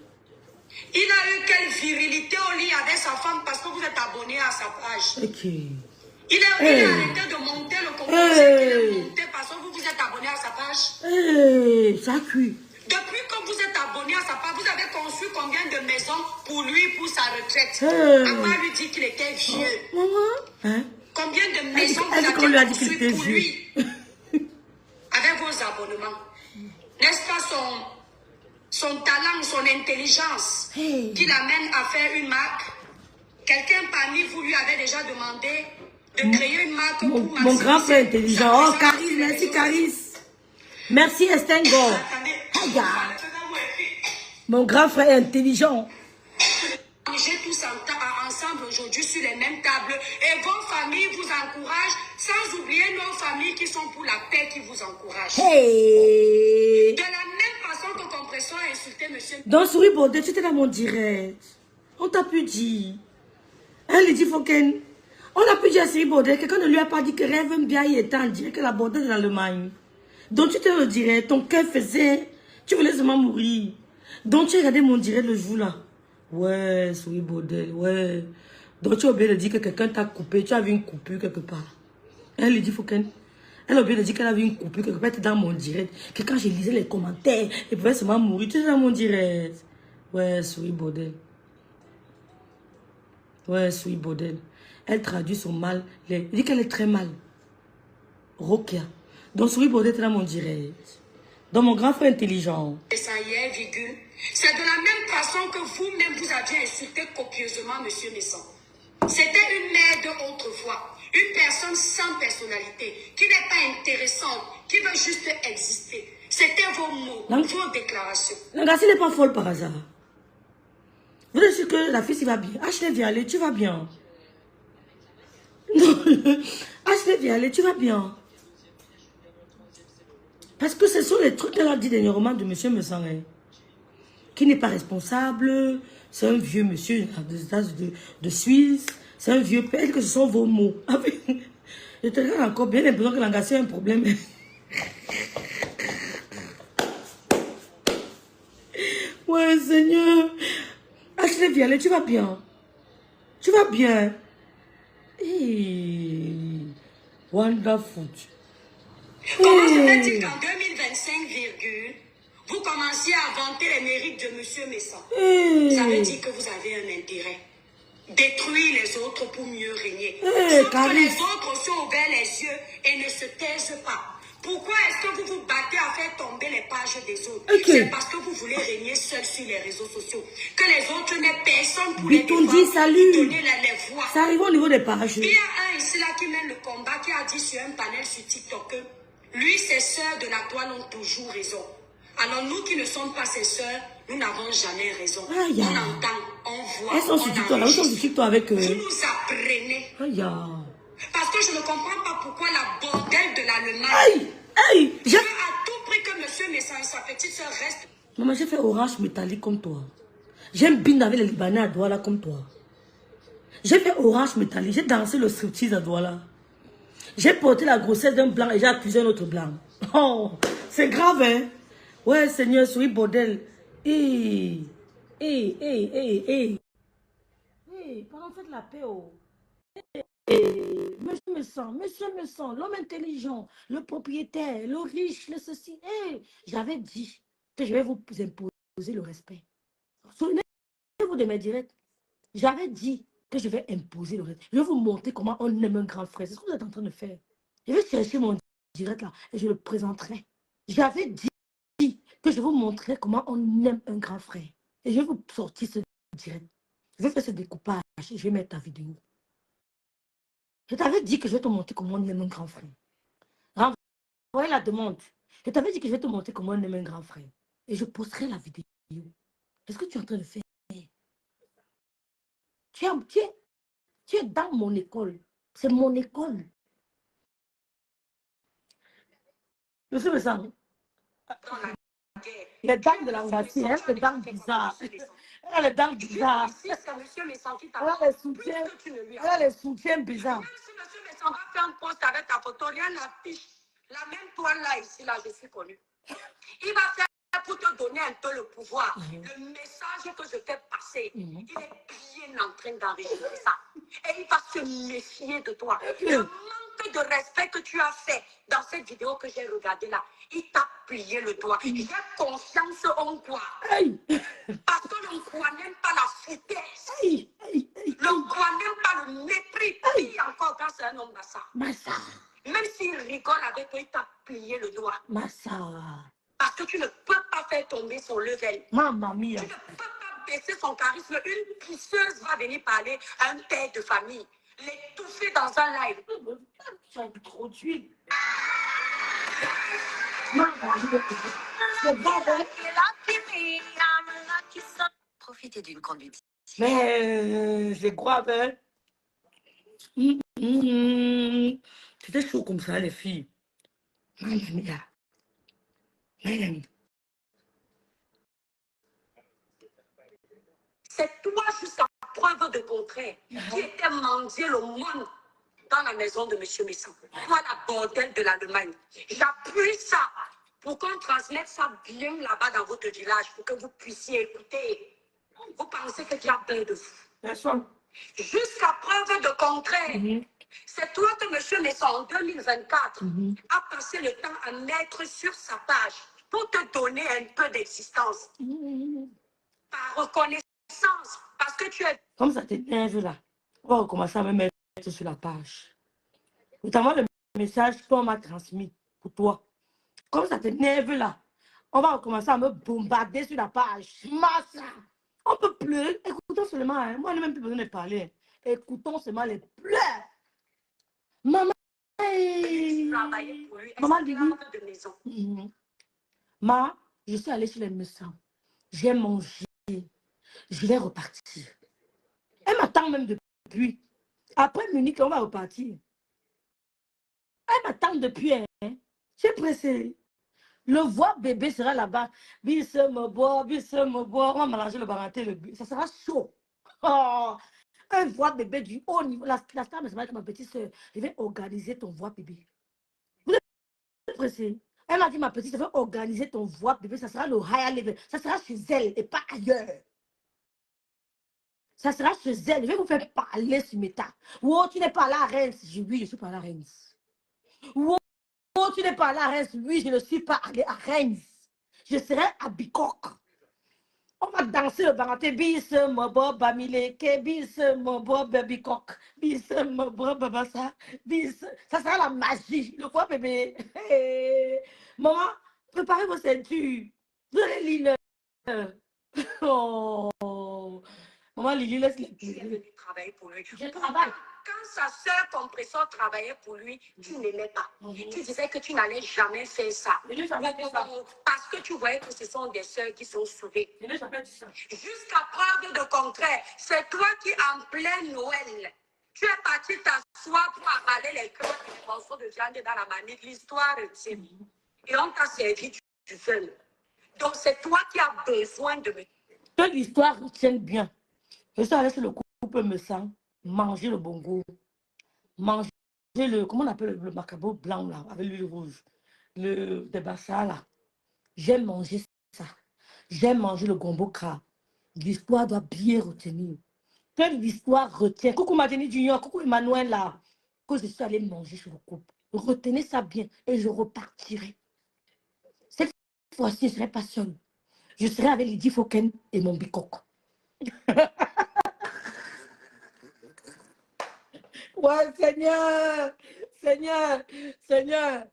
Il a eu quelle virilité au lit avec sa femme parce que vous êtes abonné à sa page. Ok. Il a arrêté de monter le concours. Il a monté parce que vous êtes abonné à sa page. Ça cuit. Depuis que vous êtes abonné à sa page, vous avez conçu combien de maisons pour lui, pour sa retraite? Maman lui dit qu'il était vieux. Hein? Combien de maisons vous avez construites pour lui? Avec vos abonnements. N'est-ce pas son talent, son intelligence qui l'amène à faire une marque? Quelqu'un parmi vous lui avait déjà demandé de créer une marque pour mon grand frère intelligent. Oh, Caris, merci Caris. Merci Estengo. Mon grand frère intelligent. Manger tous ensemble aujourd'hui sur les mêmes tables et vos familles vous encouragent, sans oublier nos familles qui sont pour la paix qui vous encouragent. De la même façon que Compressor a insulté monsieur. Donc Souris Baudet, tu étais dans mon direct. On t'a pu dire. Elle dit Foken. On a pu dire à Souris Baudet, quelqu'un ne lui a pas dit que Rêve Mbiaye était en direct, que la Baudet est dans le main. Donc tu te le dirais, ton cœur faisait, tu voulais seulement mourir. Donc tu as regardé mon direct le jour là. Ouais, Souris Baudet, ouais. Donc tu as oublié de dire que quelqu'un t'a coupé, tu as vu une coupure quelque part. Elle lui dit, Foken. Elle a oublié de dire qu'elle a vu une coupure quelque part dans mon direct. Que quand je lisais les commentaires, elle pouvait seulement mourir. Tu es dans mon direct. Ouais, Souris Baudet. Ouais, Souris Baudet. Elle traduit son mal. Elle dit qu'elle est très mal. Rokia. Donc Souris Baudet est dans mon direct. Donc mon grand frère intelligent. Et ça y est, virgule. C'est de la même façon que vous-même vous aviez insulté copieusement M. Messam. C'était une mère d'autrefois. Une personne sans personnalité, qui n'est pas intéressante, qui veut juste exister. C'était vos mots, vos déclarations. La Garcia n'est pas folle par hasard. Vous êtes sûr que la fille, ça va bien. Ashley, viens aller, tu vas bien. Non. Ashley Vialet, tu vas bien? Parce que ce sont les trucs qu'elle a dit dernièrement de monsieur Messan, hein, qui n'est pas responsable. C'est un vieux monsieur des États de Suisse. C'est un vieux père, que ce sont vos mots. Je te regarde encore bien l'impression que l'engagé a un problème. Ouais, Seigneur. Ashley Vialet, tu vas bien? Tu vas bien? Hey, wonderful. Comment se fait-il qu'en 2025, vous commenciez à vanter les mérites de monsieur Messan? Ça veut dire que vous avez un intérêt. Détruire les autres pour mieux régner. Sauf que les autres sont ouverts les yeux et ne se taisent pas. Pourquoi est-ce que vous vous battez à faire tomber les pages des autres? C'est parce que vous voulez régner seul sur les réseaux sociaux. Que les autres n'aient personne pour les défendre, donner les voix. Ça arrive au niveau des pages. Il y a un ici là qui mène le combat, qui a dit sur un panel sur TikTok que lui, ses sœurs de la toile ont toujours raison. Alors nous qui ne sommes pas ses sœurs, nous n'avons jamais raison. Aïe. On entend, on voit, elles sont sur TikTok, elles sont sur TikTok avec eux. Vous nous apprenez. Aïe. Parce que je ne comprends pas pourquoi la bordelle de l'Allemagne veut à tout prix que monsieur Messan et sa petite sœur restent. Maman, j'ai fait orange métallique comme toi. J'aime bien avec les Libanais à Douala comme toi. J'ai fait orange métallique, j'ai dansé le striptease à Douala. J'ai porté la grossesse d'un blanc et j'ai accusé un autre blanc. Oh, c'est grave, hein? Ouais, Seigneur, souris, bordel. Hey, pardon, faites la paix, oh. Monsieur me sent, l'homme intelligent, le propriétaire, le riche, le ceci. J'avais dit que je vais vous imposer le respect. Souvenez-vous de mes directs. J'avais dit que je vais imposer le respect. Je vais vous montrer comment on aime un grand frère. C'est ce que vous êtes en train de faire. Je vais chercher mon direct là et je le présenterai. J'avais dit que je vais vous montrer comment on aime un grand frère. Et je vais vous sortir ce direct. Je vais faire ce découpage et je vais mettre ta vidéo. Je t'avais dit que je vais te montrer comment on aime un grand frère. Renvoyez la demande. Je t'avais dit que je vais te montrer comment on aime un grand frère. Et je posterai la vidéo. Qu'est-ce que tu es en train de faire? Tu es dans mon école. C'est mon école. Monsieur me sent. Les dents de la Ngassi, hein, les dents bizarres. Elle a les dents bizarres. Elle a les soutiens bizarres. Même si monsieur Messan va faire un post avec ta photo, rien n'affiche. La même toile là, ici, là, je suis connue. Il va faire pour te donner un peu le pouvoir. Le message que je fais passer, il est bien en train d'enregistrer ça. Et il va se méfier de toi. Le manque de respect que tu as fait dans cette vidéo que j'ai regardée là, il t'a plié le doigt. J'ai confiance en toi. Parce que l'Onkoua n'aime pas la foutaise. L'Onkoua n'aime pas le mépris. Puis encore quand c'est un homme Massa. Même s'il rigole avec toi, il t'a plié le doigt. Parce que tu ne peux pas faire tomber son level. Mamma mia. Tu ne peux pas baisser son charisme. Une pisseuse va venir parler à un père de famille. L'étouffer dans un live. Tu as trop d'huile. Profitez d'une conduite. Mais je crois, hein. C'était chaud comme ça, les filles. C'est toi jusqu'à preuve de contraire qui était mendier le monde dans la maison de M. Messan. Toi, la bordelle de l'Allemagne. J'appuie ça pour qu'on transmette ça bien là-bas dans votre village pour que vous puissiez écouter. Vous pensez que Dieu a peur de vous. Jusqu'à preuve de contraire. C'est toi que M. Messan, en 2024, a passé le temps à mettre sur sa page pour te donner un peu d'existence. Par reconnaissance, parce que tu es... Comme ça t'énerve là, on va recommencer à me mettre sur la page. Notamment le message qu'on m'a transmis pour toi. Comme ça t'énerve là, on va recommencer à me bombarder sur la page. Massa! On peut pleurer. Écoutons seulement, hein. Moi, je n'ai même plus besoin de parler. Écoutons seulement les pleurs. Maman, maman dit, ma, je suis allée chez les médecins. J'ai mangé. Je vais repartir. Elle m'attend même depuis. Après Munich, on va repartir. Elle m'attend depuis, hein. Je suis pressée. Le voix bébé sera là-bas. Bis me boit, on va mélanger le baranté, le but. Ça sera chaud. Oh, un voix bébé du haut niveau. La star me sera ma petite soeur. Je vais organiser ton voix bébé. Vous êtes pressé? Elle m'a dit, ma petite, je vais organiser ton voix bébé. Ça sera le higher level. Ça sera chez elle et pas ailleurs. Ça sera chez elle. Je vais vous faire parler sur mes tas. Oh, tu n'es pas là à Reims. Oui, je suis pas là à Reims. Oh, tu n'es pas là à Reims. Oui, je ne suis pas allé à Reims. Je serai à Bicoque. On va danser le baranté. Bis, mon bob, bamileke. Bis, mon bob, baby cock. Bis, mon bob, babasa. Bis. Ça sera la magie. Le quoi, bébé? Hey. Maman, préparez vos ceintures. Vous allez lire. Oh. Maman, Lily, laisse les Tu es plaisirs. venu travailler pour lui. Je travaille. Quand sa sœur compresseur travaillait pour lui, tu n'aimais pas. Tu disais que tu n'allais jamais faire ça. Je n'ai jamais dit ça. Parce que tu voyais que ce sont des sœurs qui sont sauvées. Je n'ai jamais dit ça. Jusqu'à preuve de contraire, c'est toi qui, en plein Noël, tu es parti t'asseoir pour avaler les crêpes et les morceaux de viande dans la manite. L'histoire retient. Et on t'a servi du seul. Donc c'est toi qui as besoin de me... Que l'histoire retienne bien. Je suis allée sur le couple me sang, manger le bongo, manger le, comment on appelle le macabo blanc là, avec l'huile rouge, le débassa là. J'aime manger ça. J'aime manger le gombo crabe. L'histoire doit bien retenir. Que l'histoire retient. Coucou Madeni Junior, coucou Emmanuel là. Que je suis allée manger sur le couple. Retenez ça bien et je repartirai. Cette fois-ci, je ne serai pas seule. Je serai avec Lydie Foken et mon bicoque. Ouais, Seigneur, Seigneur, Seigneur.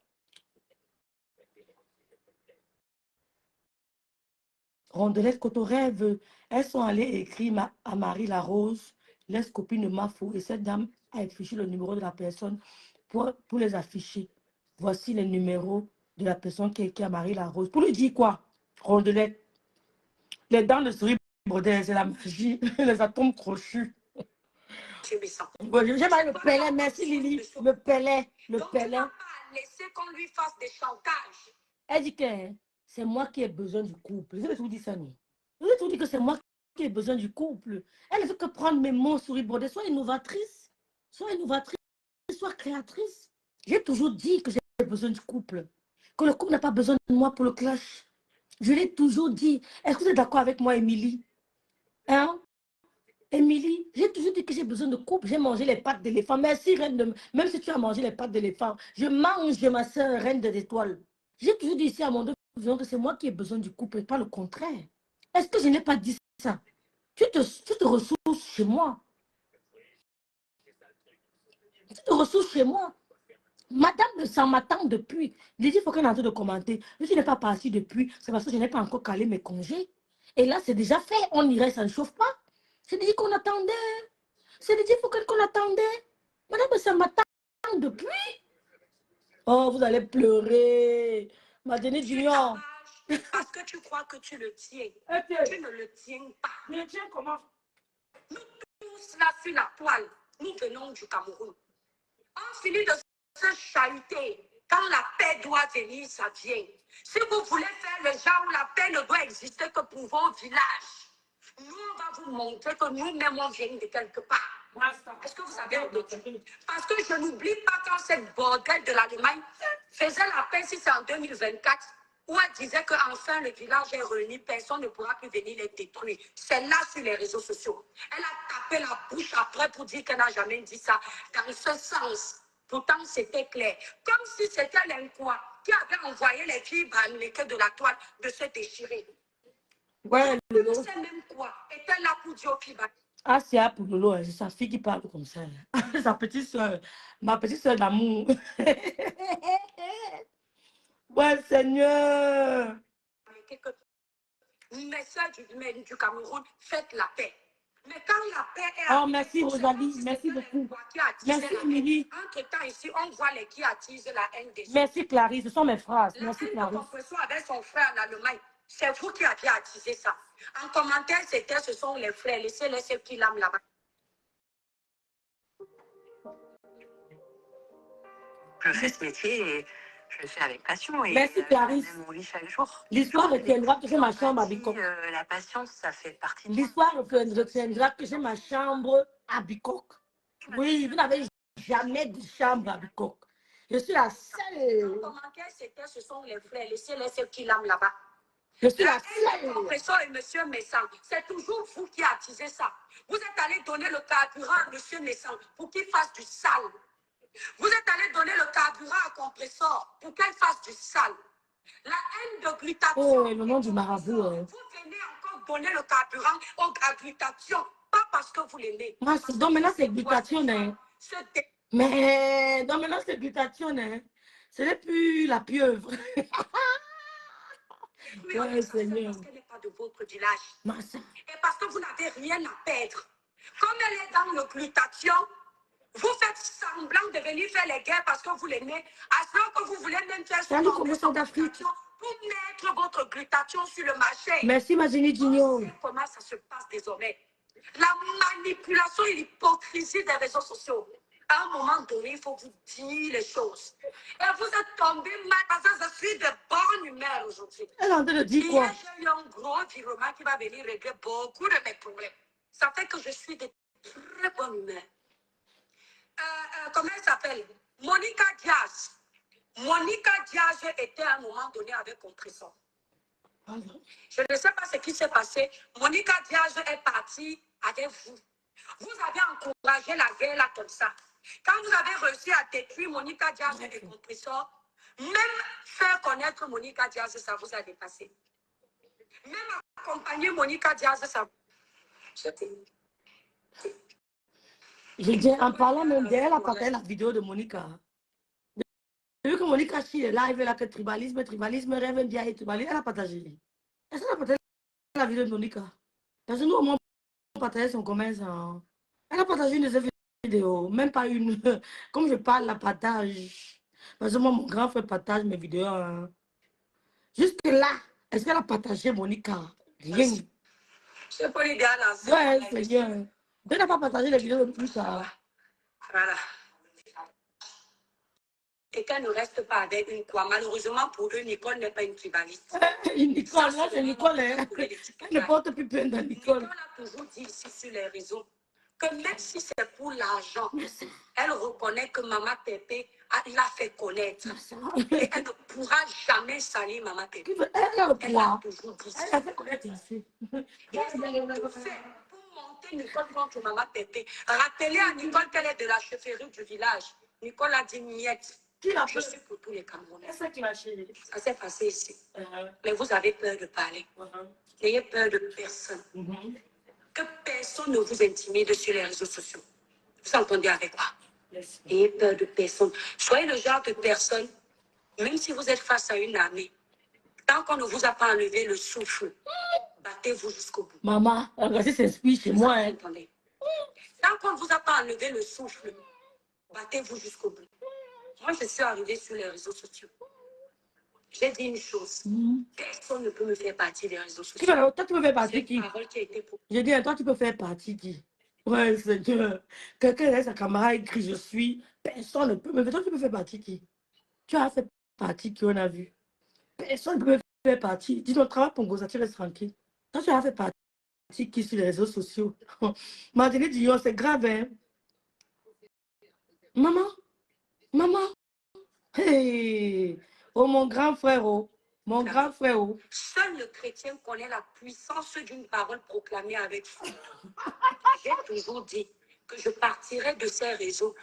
Rondelette Cotorève, elles sont allées écrire à Marie Larose, l'ex-copine de Mafou, et cette dame a affiché le numéro de la personne pour les afficher. Voici les numéros de la personne qui a écrit à Marie Larose. Pour lui dire quoi? Rondelette, les dents de souris brodées, c'est la magie, les atomes crochus. Ouais, j'ai mal le pellet, merci Lily. Le pellet, le Donc pellet. tu n'as pas laissé qu'on lui fasse des chantages. Elle dit que c'est moi qui ai besoin du couple. Je vais tout dire ça, non? Je vais tout dire que c'est moi qui ai besoin du couple. Elle ne veut que prendre mes mots souris brodés. Sois innovatrice, sois créatrice. J'ai toujours dit que j'ai besoin du couple. Que le couple n'a pas besoin de moi pour le clash. Je l'ai toujours dit. Est-ce que vous êtes d'accord avec moi, Émilie? Hein? Émilie, j'ai toujours dit que j'ai besoin de couple. J'ai mangé les pattes d'éléphant. Merci, reine de... Même si tu as mangé les pattes d'éléphant, je mange ma soeur, reine de l'étoile. J'ai toujours dit ici à mon deux que c'est moi qui ai besoin du couple et pas le contraire. Est-ce que je n'ai pas dit ça? Tu te ressources chez moi. Tu te ressources chez moi. Madame de Saint m'attend depuis. Il faut qu'on ait en train de commenter. Je n'ai pas parti depuis. C'est parce que je n'ai pas encore calé mes congés. Et là, c'est déjà fait. On irait, ça ne chauffe pas. C'est dit qu'on attendait. C'est dit qu'on attendait. Madame de Saint m'attend depuis. Oh, vous allez pleurer. Madeleine Junior. Parce que tu crois que tu le tiens. Tu ne le tiens pas. Je le tiens comment? Nous tous là sur la toile, nous venons du Cameroun. On finit de se chahuter. Quand la paix doit venir, ça vient. Si vous voulez faire le genre où la paix ne doit exister que pour vos villages, nous, on va vous montrer que nous-mêmes, on vient de quelque part. Est-ce que vous savez entendu? Parce que je n'oublie pas quand cette bordelle de l'Allemagne faisait la paix, si c'est en 2024, où elle disait qu'enfin le village est réuni, personne ne pourra plus venir les détruire. C'est là sur les réseaux sociaux. Elle a tapé la bouche après pour dire qu'elle n'a jamais dit ça. Dans ce sens, pourtant c'était clair. Comme si c'était l'Inquois qui avait envoyé les filles bramilekées de la toile de se déchirer. Ouais, Je sais même quoi. Était là pour dire aux filles bramilekées. Ah, c'est à Poulolo, c'est sa fille qui parle comme ça. Sa petite soeur, ma petite soeur d'amour. Ouais, Seigneur. Mes soeurs du Cameroun, faites la paix. Mais quand la paix est... Oh, merci Rosalie, merci beaucoup. Merci Émilie. Entre-temps, ici, on voit les qui attisent la haine des autres. Merci Clarisse, ce sont mes phrases. La Merci haine de Clarisse. Confession avec son frère en Allemagne, c'est vous qui avez attisé ça. En commentaire, c'était ce sont les frères. Laissez-les ceux qui l'âment là-bas. Je fais ce métier et je le fais avec passion. Et Merci, Clarisse. je mets mon lit chaque jour. L'histoire retiendra que j'ai ma chambre à Bicok. La patience, ça fait partie de L'histoire retiendra que j'ai ma chambre à Bicok. Oui, vous n'avez jamais de chambre à Bicok. Je suis la seule. Ce sont les frères, les seuls et ceux qui l'ament là-bas. Je suis la Le seule. professeur et monsieur Messant, c'est toujours vous qui attisez ça. Vous êtes allé donner le carburant à monsieur Messant pour qu'il fasse du sale. Vous êtes allé donner le carburant à compresseur pour qu'elle fasse du sale. La haine de glutathion. Oh, le nom du marabout. Hein. Vous venez encore donner le carburant à glutathion, pas parce que vous l'aimez. Moi, donc maintenant, c'est glutathion. Hein. Mais donc maintenant, c'est glutathion. Hein. Ce n'est plus la pieuvre. Oui, Ouais, Seigneur. parce qu'elle n'est pas de votre village. Massa. Et parce que vous n'avez rien à perdre. Comme elle est dans le glutathion, vous faites semblant de venir faire les guerres parce que vous l'aimez, alors que vous voulez même faire Salut, commerçant d'Afrique. pour mettre votre glutathion sur le marché. Merci, Magini Junior. Vous savez comment ça se passe désormais. La manipulation et l'hypocrisie des réseaux sociaux. À un moment donné, il faut vous dire les choses. Et vous êtes tombé mal parce que je suis de bonne humeur aujourd'hui. Elle est en train de dire quoi? J'ai eu un gros virement qui va venir régler beaucoup de mes problèmes. Ça fait que je suis de très bonne humeur. Comment elle s'appelle? Monica Diaz. Monica Diaz était à un moment donné avec Compressor. Je ne sais pas ce qui s'est passé. Monica Diaz est partie avec vous. Vous avez encouragé la guerre là comme ça. Quand vous avez réussi à détruire Monica Diaz et Compressor, même faire connaître Monica Diaz, ça vous a dépassé. Même accompagner Monica Diaz, ça vous a dépassé. Je dis, en parlant même d'elle, elle a partagé la vidéo de Monica. Vu que Monica chie les live là, que tribalisme, rêve bien et tribalisme, elle a partagé. Est-ce qu'elle a partagé la vidéo de Monica? Parce que nous, au moins, on partage son commerce. Hein. Elle a partagé une de ses vidéos, même pas une. Comme je parle, la partage. Parce que moi, mon grand frère partage mes vidéos. Hein. Jusque là, est-ce qu'elle a partagé Monica? Rien. Je peux lui dire là. Ouais, Seigneur. Elle n'a pas partagé les vidéos de Monica. Voilà. Et qu'elle ne reste pas avec une quoi. Malheureusement pour eux, Nicole n'est pas une tribaliste. Nicole, là, c'est Nicole. Elle ne porte plus peine de Nicole. Nicole a toujours dit ici sur les réseaux que même si c'est pour l'argent, elle reconnaît que Maman Pépé l'a fait connaître. Et elle ne pourra jamais salir Maman Pépé. Elle a toujours dit ça. Elle a fait connaître ici. Elle a tout fait pour monter Nicole contre Maman Pépé. Rappelez à Nicole qu'elle est de la chefferie du village. Nicole a dit miette. Je suis pour tous les Camerounais. C'est ça qui m'a chérie. Ça s'est passé ici. Mais vous avez peur de parler. N'ayez peur de personne. Que personne ne vous intimide sur les réseaux sociaux. Vous entendez avec moi? N'ayez peur de personne. Soyez le genre de personne, même si vous êtes face à une armée, tant qu'on ne vous a pas enlevé le souffle, battez-vous jusqu'au bout. Maman, regardez ces speech chez moi. Hein. Tant qu'on ne vous a pas enlevé le souffle, battez-vous jusqu'au bout. Moi, je suis arrivée sur les réseaux sociaux. J'ai dit une chose. Personne ne peut me faire partie des réseaux sociaux. Toi, tu peux faire partie qui? J'ai dit, toi, tu peux faire partie qui? Ouais, Seigneur. Quelqu'un laisse sa caméra écrit je suis. Personne ne peut me faire. Toi, tu peux faire partie qui? Tu as fait partie qui on a vu. Personne ne peut faire partie. Dis ton travail pour Goza, tu restes tranquille. Toi, tu as fait partie qui sur les réseaux sociaux? Martinique Dion, c'est grave, hein? Maman? Hey! Oh, mon grand frère, oh. Mon grand frère, oh. Seul le chrétien connaît la puissance d'une parole proclamée avec foi. J'ai toujours dit que je partirai de ces réseaux,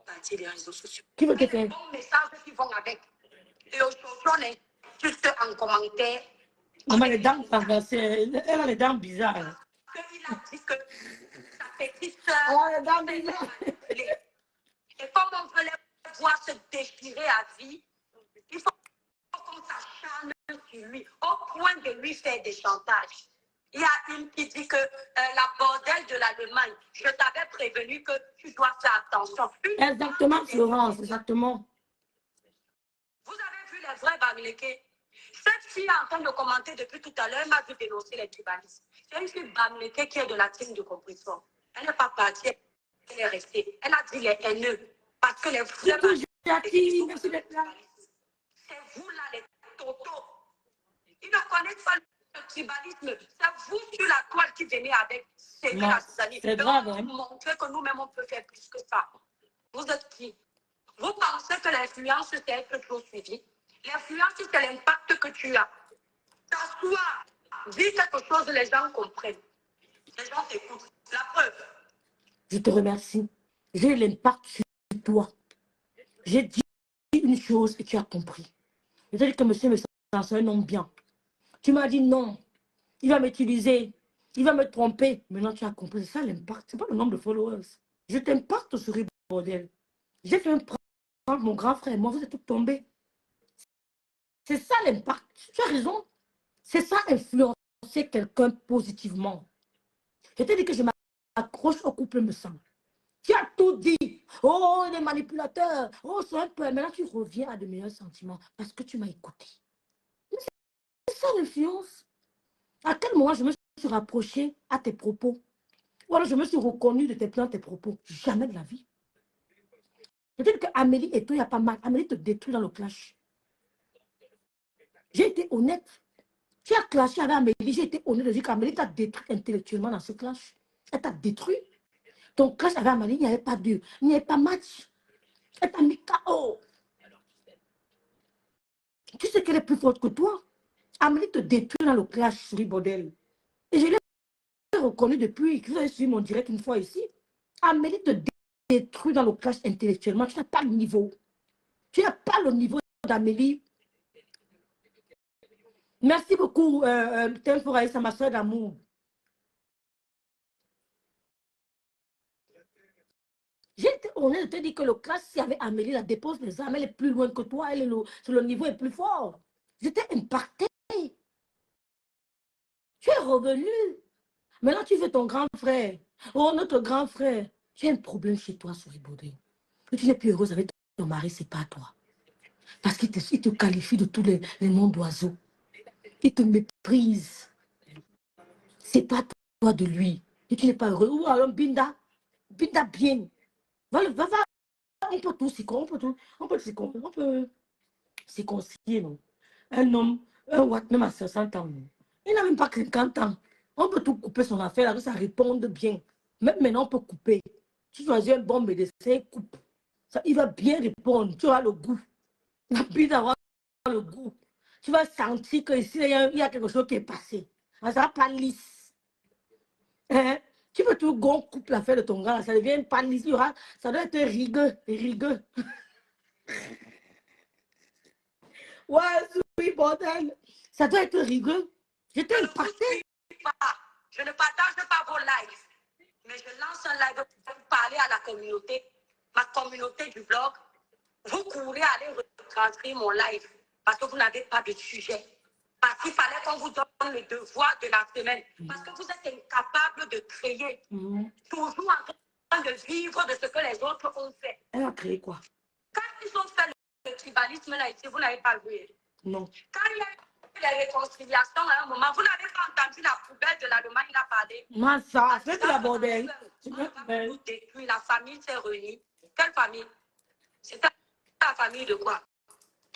partir des réseaux sociaux. Qui veut que tu aies? Les bons messages qui vont avec. Et aujourd'hui, on est juste en commentaire. Maman, les dents, elle a les dents bizarres. Il a dit que sa petite Elle a les dents soeur. bizarres. Et comme on veut les voir se déchirer à vie, il faut qu'on s'acharne sur lui, au point de lui faire des chantages. Il y a une qui dit que la bordelle de l'Allemagne, je t'avais prévenu que tu dois faire attention. Exactement, Florence, exactement. Vous avez vu les vrais Bamileke? Cette fille est en train de commenter depuis tout à l'heure, elle m'a vu dénoncer les tribalistes. C'est une fille Bamileke qui est de la team de Compressor. Elle n'est pas partie, elle est restée. Elle a dit les haineux. Parce que les vrais Jackie, merci d'être là. C'est vous là, les totos. Ils ne connaissent pas le tribalisme. C'est vous sur la toile qui venez avec la Suzanne. C'est grave, hein? Montrer que nous-mêmes, on peut faire plus que ça. Vous êtes qui? Vous pensez que l'influence, c'est être trop suivi? L'influence, c'est l'impact que tu as. T'assois, dis quelque chose, les gens comprennent. Les gens t'écoutent. La preuve. Je te remercie. J'ai l'impact sur toi. J'ai dit une chose et tu as compris. Je t'ai dit que monsieur me sent un homme bien. Tu m'as dit non. Il va m'utiliser. Il va me tromper. Maintenant, tu as compris. C'est ça l'impact. Ce n'est pas le nombre de followers. Je t'impacte sur le bordel. J'ai fait un prank, mon grand frère. Moi, vous êtes tous tombés. C'est ça l'impact. Tu as raison. C'est ça influencer quelqu'un positivement. Je t'ai dit que je m'accroche au couple me semble. Tu as tout dit. Oh, les manipulateurs. Oh, c'est un peu. Maintenant, tu reviens à de meilleurs sentiments parce que tu m'as écouté. C'est ça l'influence. À quel moment je me suis rapprochée à tes propos? Ou alors je me suis reconnue de tes plans, tes propos? Jamais de la vie. Peut-être qu'Amélie et toi, il n'y a pas mal. Amélie te détruit dans le clash. J'ai été honnête. Tu as clashé avec Amélie. J'ai été honnête de dire qu'Amélie t'a détruit intellectuellement dans ce clash. Elle t'a détruit. Ton clash avec Amélie, il n'y avait pas deux. Il n'y avait pas match. Elle t'a mis KO. Tu sais qu'elle est plus forte que toi. Amélie te détruit dans le clash, sur bordel. Et je l'ai reconnu depuis que vous avez suivi mon direct une fois ici. Amélie te détruit dans le clash intellectuellement. Tu n'as pas le niveau. Tu n'as pas le niveau d'Amélie. Merci beaucoup, Tempo Raïssa, ma soeur d'amour. J'ai été honnête de te dire que le clash, si avec Amélie, la dépose des armes, elle est plus loin que toi, elle est le niveau est plus fort. J'étais impacté. Tu es revenu. Maintenant, tu veux ton grand frère. Oh, notre grand frère. Tu as un problème chez toi, Souris Baudry. Tu n'es plus heureuse avec ton mari, c'est pas toi. Parce qu'il te qualifie de tous les noms d'oiseaux. Il te méprise. C'est pas toi de lui. Et tu n'es pas heureux. Ou alors, Binda bien. Va, on peut tout s'y concilier, non? Un homme, un watt, même à 60 ans, non? Il n'a même pas 50 ans. On peut tout couper son affaire, que ça réponde bien. Même maintenant, on peut couper. Tu choisis un bon médecin, coupe. Ça, il va bien répondre. Tu auras le goût. La bille d'avoir le goût. Tu vas sentir qu'ici, il y a quelque chose qui est passé. Ça ne sera pas lisse. Hein? Tu peux tout gon coupe l'affaire de ton gars, ça devient pas lisse. Ça doit être rigueux. Ouais, oui, bordel. Ça doit être rigueux. J'étais impactée. Je ne partage pas vos lives, mais je lance un live pour parler à la communauté, ma communauté du blog. Vous courez aller retranscrire mon live parce que vous n'avez pas de sujet. Parce qu'il fallait qu'on vous donne le devoir de la semaine. Parce que vous êtes incapable de créer. Toujours en train de vivre de ce que les autres ont fait. Elle a créé quoi? Quand ils ont fait le tribalisme là ici, vous n'avez pas vu. Non. Quand il y a eu les réconciliations à un moment, vous n'avez pas entendu la poubelle de l'Allemagne, il a parlé. Moi, ça, c'est la bordel. La famille s'est réunie. Quelle famille? C'était la famille de quoi?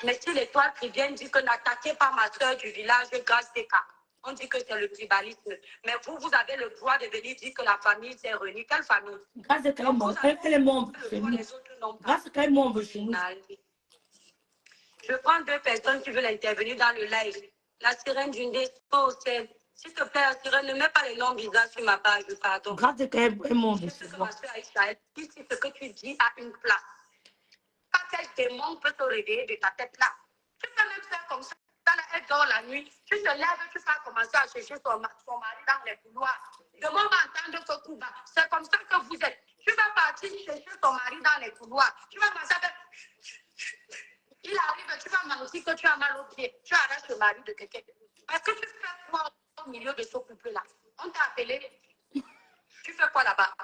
Mais si l'étoile qui vient dit que n'attaquez pas ma soeur du village grâce des cas, on dit que c'est le tribalisme. Mais vous avez le droit de venir dire que la famille s'est réunie. Quelle famille? Grâce à quel monde? Elle est membre chez nous. Grâce à quel membre chez nous? Je prends deux personnes qui veulent intervenir dans le live. La sirène d'une des s'il te plaît, la sirène, ne mets pas les noms bizarres sur ma page, pardon. Grâce à quel membre chez nous? Si ce que tu dis a une place. Quand quel démon peut te réveiller de ta tête là? Tu peux même faire comme ça. Elle dort la nuit. Tu te lèves, tu vas commencer à chercher son mari dans les couloirs. Demain, on va entendre ce coup bas. C'est comme ça que vous êtes. Tu vas partir chercher ton mari dans les couloirs. Tu vas commencer à faire... Il arrive, tu vas mentir que tu as mal au pied. Tu arraches le mari de quelqu'un. Parce que tu fais quoi au milieu de ce couple-là? On t'a appelé. Tu fais quoi là-bas?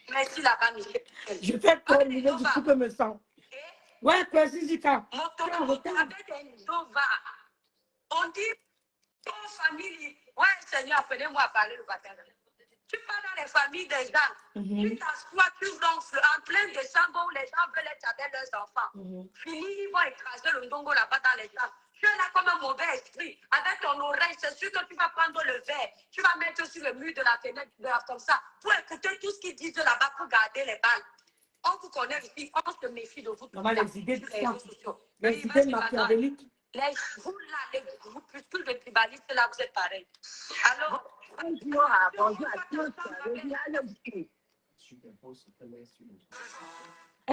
Merci là-bas, Michel. Je fais quoi au milieu du couple me sent? Ouais, précis, Zika. On dit aux familles, ouais, Seigneur, appelez-moi à parler le matin. Tu pars dans les familles des gens, tu t'assois, tu ronfles en plein décembre où les gens veulent être avec leurs enfants. Fini, ils vont écraser le ndongo là-bas dans les gens. Tu es là comme un mauvais esprit. Avec ton oreille, c'est sûr que tu vas prendre le verre. Tu vas mettre sur le mur de la fenêtre, comme ça, pour écouter tout ce qu'ils disent là-bas pour garder les balles. On vous connaît ici, on se méfie de vous. Maman, les idées de ça. Les idées machiavéliques. Vous là, les groupuscules de tribalistes, là, vous êtes pareils. Alors, elle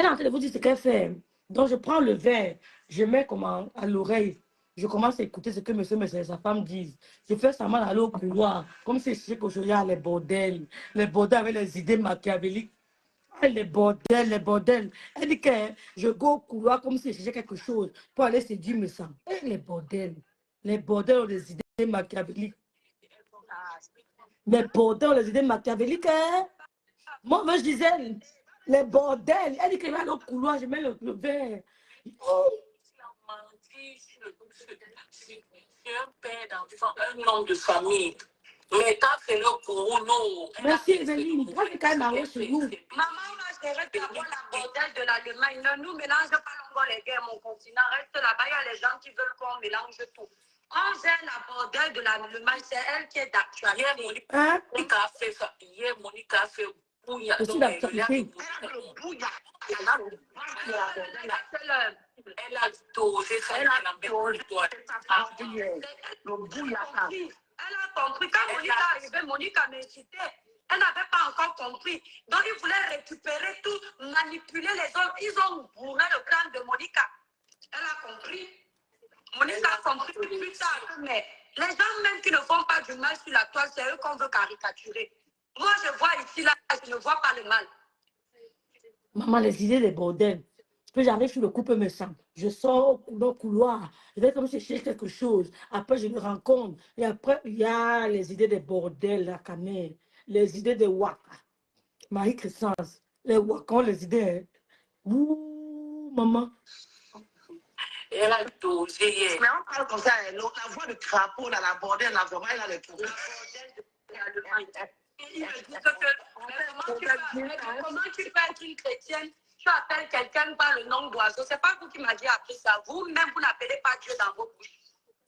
est en train de vous dire ce qu'elle fait. Donc, je prends le verre, je mets comment à l'oreille. Je commence à écouter ce que monsieur et sa femme disent. Je fais semblant d'aller au couloir, comme si je sais qu'aujourd'hui, il y a les bordels avec les idées machiavéliques. Les bordels, les bordels. Elle dit que je go au couloir comme si je cherchais quelque chose pour aller séduire mes sangs. Les bordels ont des idées machiavéliques. Les bordels ont des idées machiavéliques. Hein? Moi, je disais, les bordels. Elle dit qu'elle va aller au couloir, je mets le verre. Oh. C'est un père d'enfant, un nom de famille. Mais t'as fait le courroux, non. Merci, Evelyne. Moi, j'ai quand même marié chez nous. Maman va gérer d'abord la bordel de l'Allemagne. Ne nous mélange pas encore les guerres, mon continent. Reste là-bas, il y a les gens qui veulent qu'on mélange tout. On gère la bordel de l'Allemagne, c'est elle qui est d'actualité. Hier, Monica a fait ça. Hier, Monica a fait bouillia. Je suis d'actualité. Elle a dosé ça. Elle a dosé Elle a compris. Quand Monica est arrivée, Monica m'a incité. Elle n'avait pas encore compris. Donc, ils voulaient récupérer tout, manipuler les hommes. Ils ont bourré le crâne de Monica. Elle a compris. Monica a compris plus tard. Mais les gens même qui ne font pas du mal sur la toile, c'est eux qu'on veut caricaturer. Moi, je vois ici, là, je ne vois pas le mal. Maman, les idées des bordels. Que j'arrive sur le couple me sent. Je sors dans le couloir. Je vais comme chercher quelque chose. Après, je le rencontre. Et après, il y a les idées des bordels, la camée. Les idées des waka. Marie-Christance. Les waka ont les idées. Ouh, maman. Elle a dosé hier. Mais on parle comme ça, la voix de crapaud, là, la bordel, là, vraiment, elle a les troubles. Comment tu peux être une chrétienne? Tu appelles quelqu'un par le nom d'oiseau. Ce n'est pas vous qui m'avez appris ça. Vous-même, vous n'appelez pas Dieu dans vos bouches.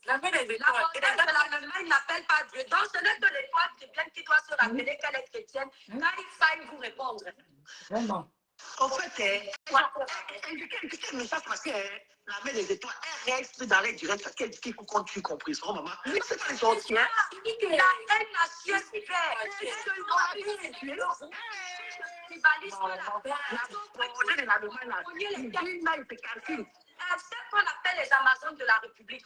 La bordel de l'Allemagne n'appelle pas Dieu. Donc, ce n'est que l'étoile chrétienne qui doit se rappeler qu'elle est chrétienne. Quand il faille vous répondre. Vraiment. En fait, quel message parce que la mère des étoiles, elle reste dans les directs parce qu'elle dit qu'il faut qu'on tue compris. Oh, maman, c'est pas les sorties. La haine a c'est qu'on appelle les Amazones de la République.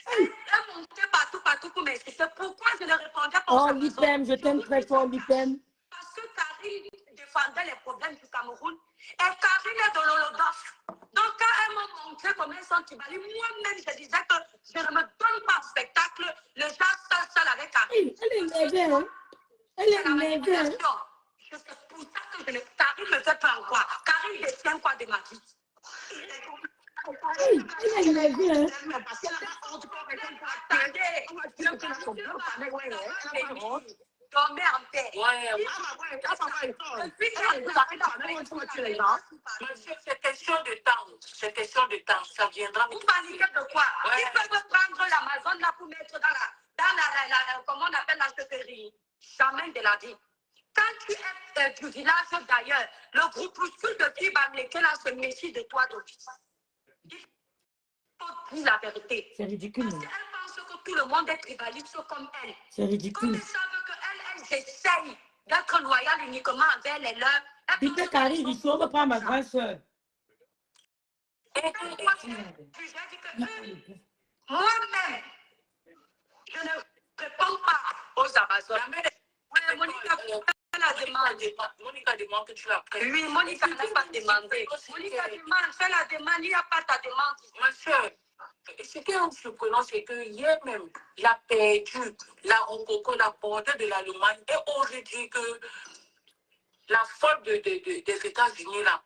Elle montait partout pour m'expliquer pourquoi je ne répondais pas. Oh, Lipem, je t'aime très fort, Lipem. Parce que Karine défendait les problèmes du Cameroun et Karine est de l'Holodomor. Donc, quand elle m'a montré comment ils sont Kibali, moi-même, je disais que je ne me donne pas de spectacle, le genre seul avec Karine. Elle est énervée, hein? Elle est énervée. C'est pour ça que Karine me fait pas encore. Karine détient quoi de ma vie? Elle est énervée, hein? Parce qu'elle a honte quand Dormez en paix. Monsieur, c'est question de temps. C'est question de temps. Ça viendra. Vous paniquez de quoi? Ils peuvent prendre l'Amazon là pour mettre dans la comment on appelle la chefferie. Jamais de la vie. Quand tu es du village d'ailleurs, le groupuscule de filles Bamléké là se méfie de toi d'office. Il faut dire la vérité. C'est ridicule. Parce qu'elle pense que tout le monde est tribaliste comme elle. C'est ridicule. Comme ils savent qu'elle essaye d'être loyale uniquement envers les leurs. Dites Karine, il faut reprendre ma grande soeur. Moi-même, je ne réponds pas aux Amazones. Monica demande que tu la prennes. Oui, Monica n'a pas demandé. Monica demande, fais la demande, il n'y a pas ta demande. Ma soeur, ce qui est surprenant, c'est que hier même, il a perdu la Rococo, la bordel de l'Allemagne, et aujourd'hui dit que la faute des États-Unis, là,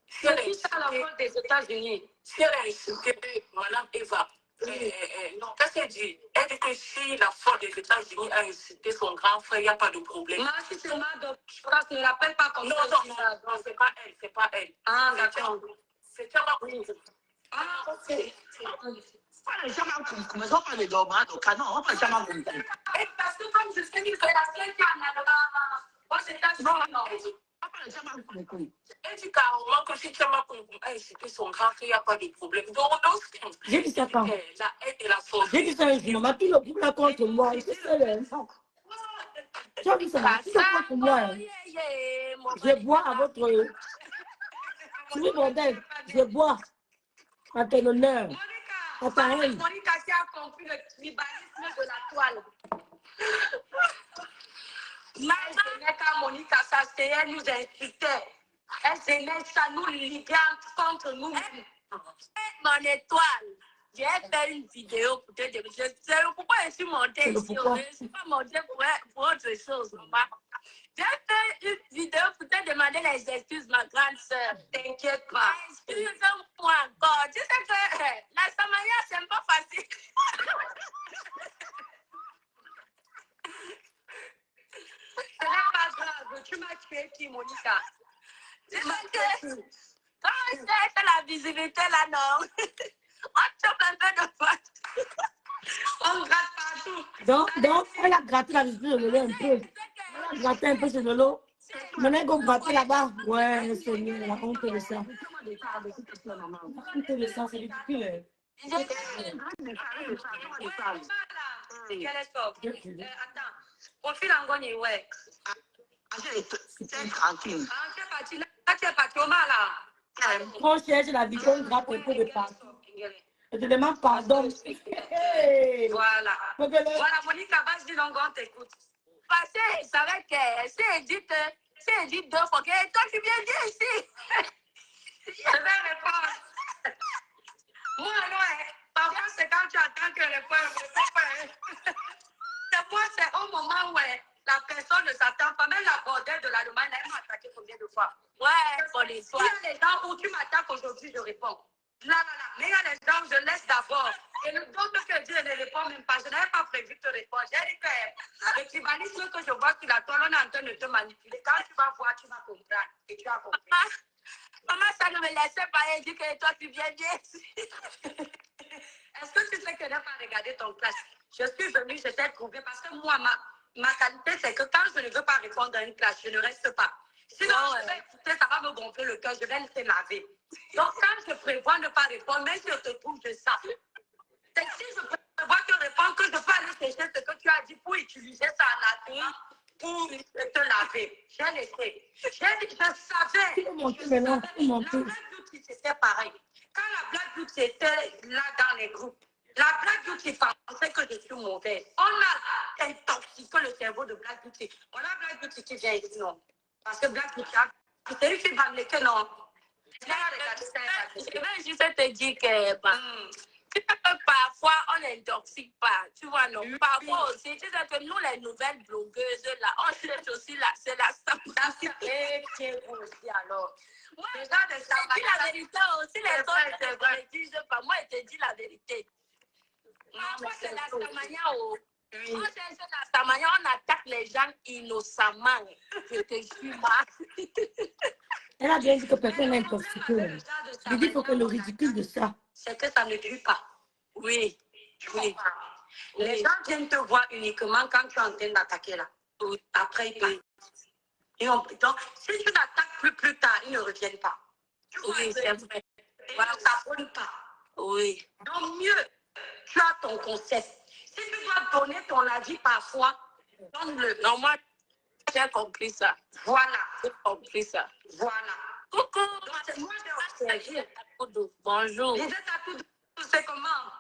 si elle C'est ça la faute des États-Unis. si elle a insulté Madame Eva, Non, qu'est-ce qu'elle dit? Elle dit que si la folle des États-Unis a incité son grand frère, il n'y a pas de problème. Moi, si c'est ma docteur, je ne l'appelle pas comme Non, ça. non, c'est pas elle, c'est pas elle. Ah, d'accord. C'est Tchama Koungou. Ah, ok. Pas les gens mais on parle de dormant au canon, on parle de Chama Koungou. Parce que comme je sais qu'il fait la semaine aux États-Unis, non. On parle de Chama Koungou. Elle dit carrément que si Tchama Koungou a incité son grand frère, il n'y a pas de problème. Donc, J'ai dit ça quand? la haine et la force. J'ai dit ça un jour, maman, tout le groupe là contre moi. C'est ça, tu as vu ça? Tout le contre moi. Je bois à votre... Oui, bordel, je bois à ton honneur. Monica qui a compris le tribalisme de la toile. Quand Monica s'asseyait, elle nous insultait. Elle s'aimait, ça nous liguait contre nous. Mon étoile. J'ai fait une vidéo pour te dire. Je sais pourquoi je suis montée ici. Je ne suis pas montée pour autre chose. J'ai fait une vidéo pour te demander les excuses, ma grande soeur. T'inquiète pas. Excuse-moi encore. Tu sais que la Samaya, c'est pas facile. Ce n'est pas grave. Tu m'as tué qui, Monica? Tu sais que quand je fais la visibilité là, non. On chope un peu de pote. On gratte partout. Donc, elle a gratté la visibilité de l'eau un peu. Elle a gratté un peu sur de l'eau. Maintenant, elle va gratter là-bas. Ouais, c'est mieux, la honte de ça. La honte de ça, c'est ridicule. Quel est ça? Attends. Profil en gogne, ouais. C'est tranquille. Ah, tu es parti là. Tu es parti au mal là. Mon cher, j'ai la vision gratte un peu de partout. Je te demande pardon. Hey. Voilà. Voilà, Monica, vas-y, donc on t'écoute. Parce que je savais que si elle dit deux fois, que toi tu viens dire ici. Je vais répondre. Moi, non, parfois c'est quand tu attends que le peuple répond. Moi, c'est au moment où la personne ne s'attend pas. Même la bordelle de l'Allemagne, elle m'a attaqué combien de fois? Ouais, pour les soirs. Il y a les gens où tu m'attaques aujourd'hui, je réponds. Là. Mais il y a les gens où je laisse d'abord. Et le d'autres que Dieu ne répond même pas. Je n'avais pas prévu de te répondre. J'ai dit que le tribalisme que je vois sur la toile, on est en train de te manipuler. Quand tu vas voir, tu vas comprendre. Et tu as compris. Maman, ça ne me laissait pas. Elle dit que toi, tu viens bien ici. Est-ce que tu sais que je n'ai pas regardé ton classe? Je suis venue, je t'ai trouvé parce que moi, ma qualité, c'est que quand je ne veux pas répondre à une classe, je ne reste pas. Sinon, je vais écouter, ça va me gonfler le cœur, je vais laisser laver. Donc, quand je prévois ne pas répondre, même si je te trouve, je sais. C'est que si je prévois te répondre, que je peux aller chercher ce que tu as dit pour utiliser ça en attendant, pour te laver. J'ai laissé. J'ai dit, je savais. La Black Beauty, c'était pareil. Quand la Black Beauty était là dans les groupes, la Black Beauty pensait que je suis mauvaise. On a intoxiqué le cerveau de Black Beauty. On a Black Beauty qui vient ici, non. Parce que Black Beauty, c'est une fille bamleke, non. Je vais juste te dire que parfois, on n'intoxique pas. Tu vois, non. Parfois aussi, tu sais que nous, les nouvelles blogueuses, là, on cherche aussi là, c'est la Et tiens aussi, alors. Ouais, je dis la vérité aussi, les autres ne disent pas. Moi, je te dis la vérité. Parfois, c'est la Samania. On cherche la Samania, on attaque les gens innocemment. Je te jure, moi. Elle a bien dit que personne n'est intoxiqué. Je dis que le ridicule de ça. C'est que ça ne tue pas. Oui. Oui. Les gens viennent te voir uniquement quand tu es en train d'attaquer là. Après, ils partent. Donc, si tu n'attaques plus tard, ils ne reviennent pas. Oui, c'est vrai. Voilà, ça ne brûle pas. Oui. Donc, mieux, tu as ton concept. Si tu dois donner ton avis parfois, donne-le. Non, moi, j'ai compris ça. Voilà. J'ai compris ça. Voilà. Coucou. Donc, moi, j'ai observé. Bonjour. Les états c'est comment?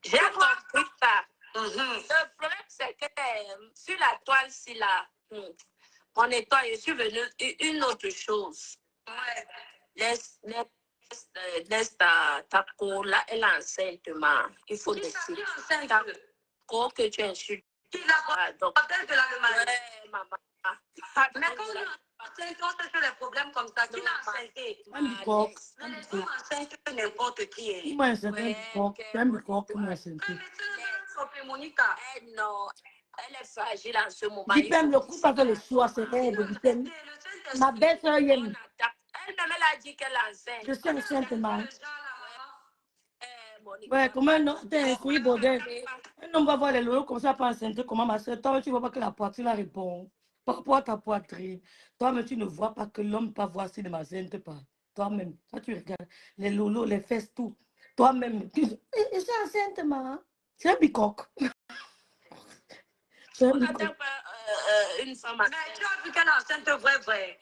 J'ai compris ça. Mm-hmm. Le problème, c'est que sur la toile, si là, mon étoile, je suis venue une autre chose. Ouais. Laisse ta cour là, elle est enceinte, il faut décider. Ta cour que tu insultes. Qui l'a bordel de l'Allemagne. Ouais, maman. Mais comme enceinte, on sait que les problèmes comme ça, qui l'a enceinté? Un bicoque. Ne laisse pas enceinte n'importe qui. Il m'a enceinté un bicoque. C'est un bicoque qui m'a enceinté. Monica. Non, elle est fragile en ce moment. Dipem, le coup pas fait le choix, c'est elle, Dipem. Ma belle-sœur, Yem. Elle-même, elle a dit qu'elle est enceinte. Je suis enceinte, man. Monica. Ouais, comment un homme, t'es un bordel. Un homme va voir les lolos comme ça, pas enceinte, comment ma soeur, toi, tu vois pas que la poitrine la répond. Par rapport à ta poitrine. Toi-même, tu ne vois pas que l'homme pas voir s'il ne m'enceinte pas. Toi-même, quand tu regardes les lolos, les fesses, tout. Toi-même, tu dis, je suis enceinte, man. C'est un bicoque. C'est un On bicoque. n'attend pas une femme Mais tu as vu qu'elle est enceinte, vrai.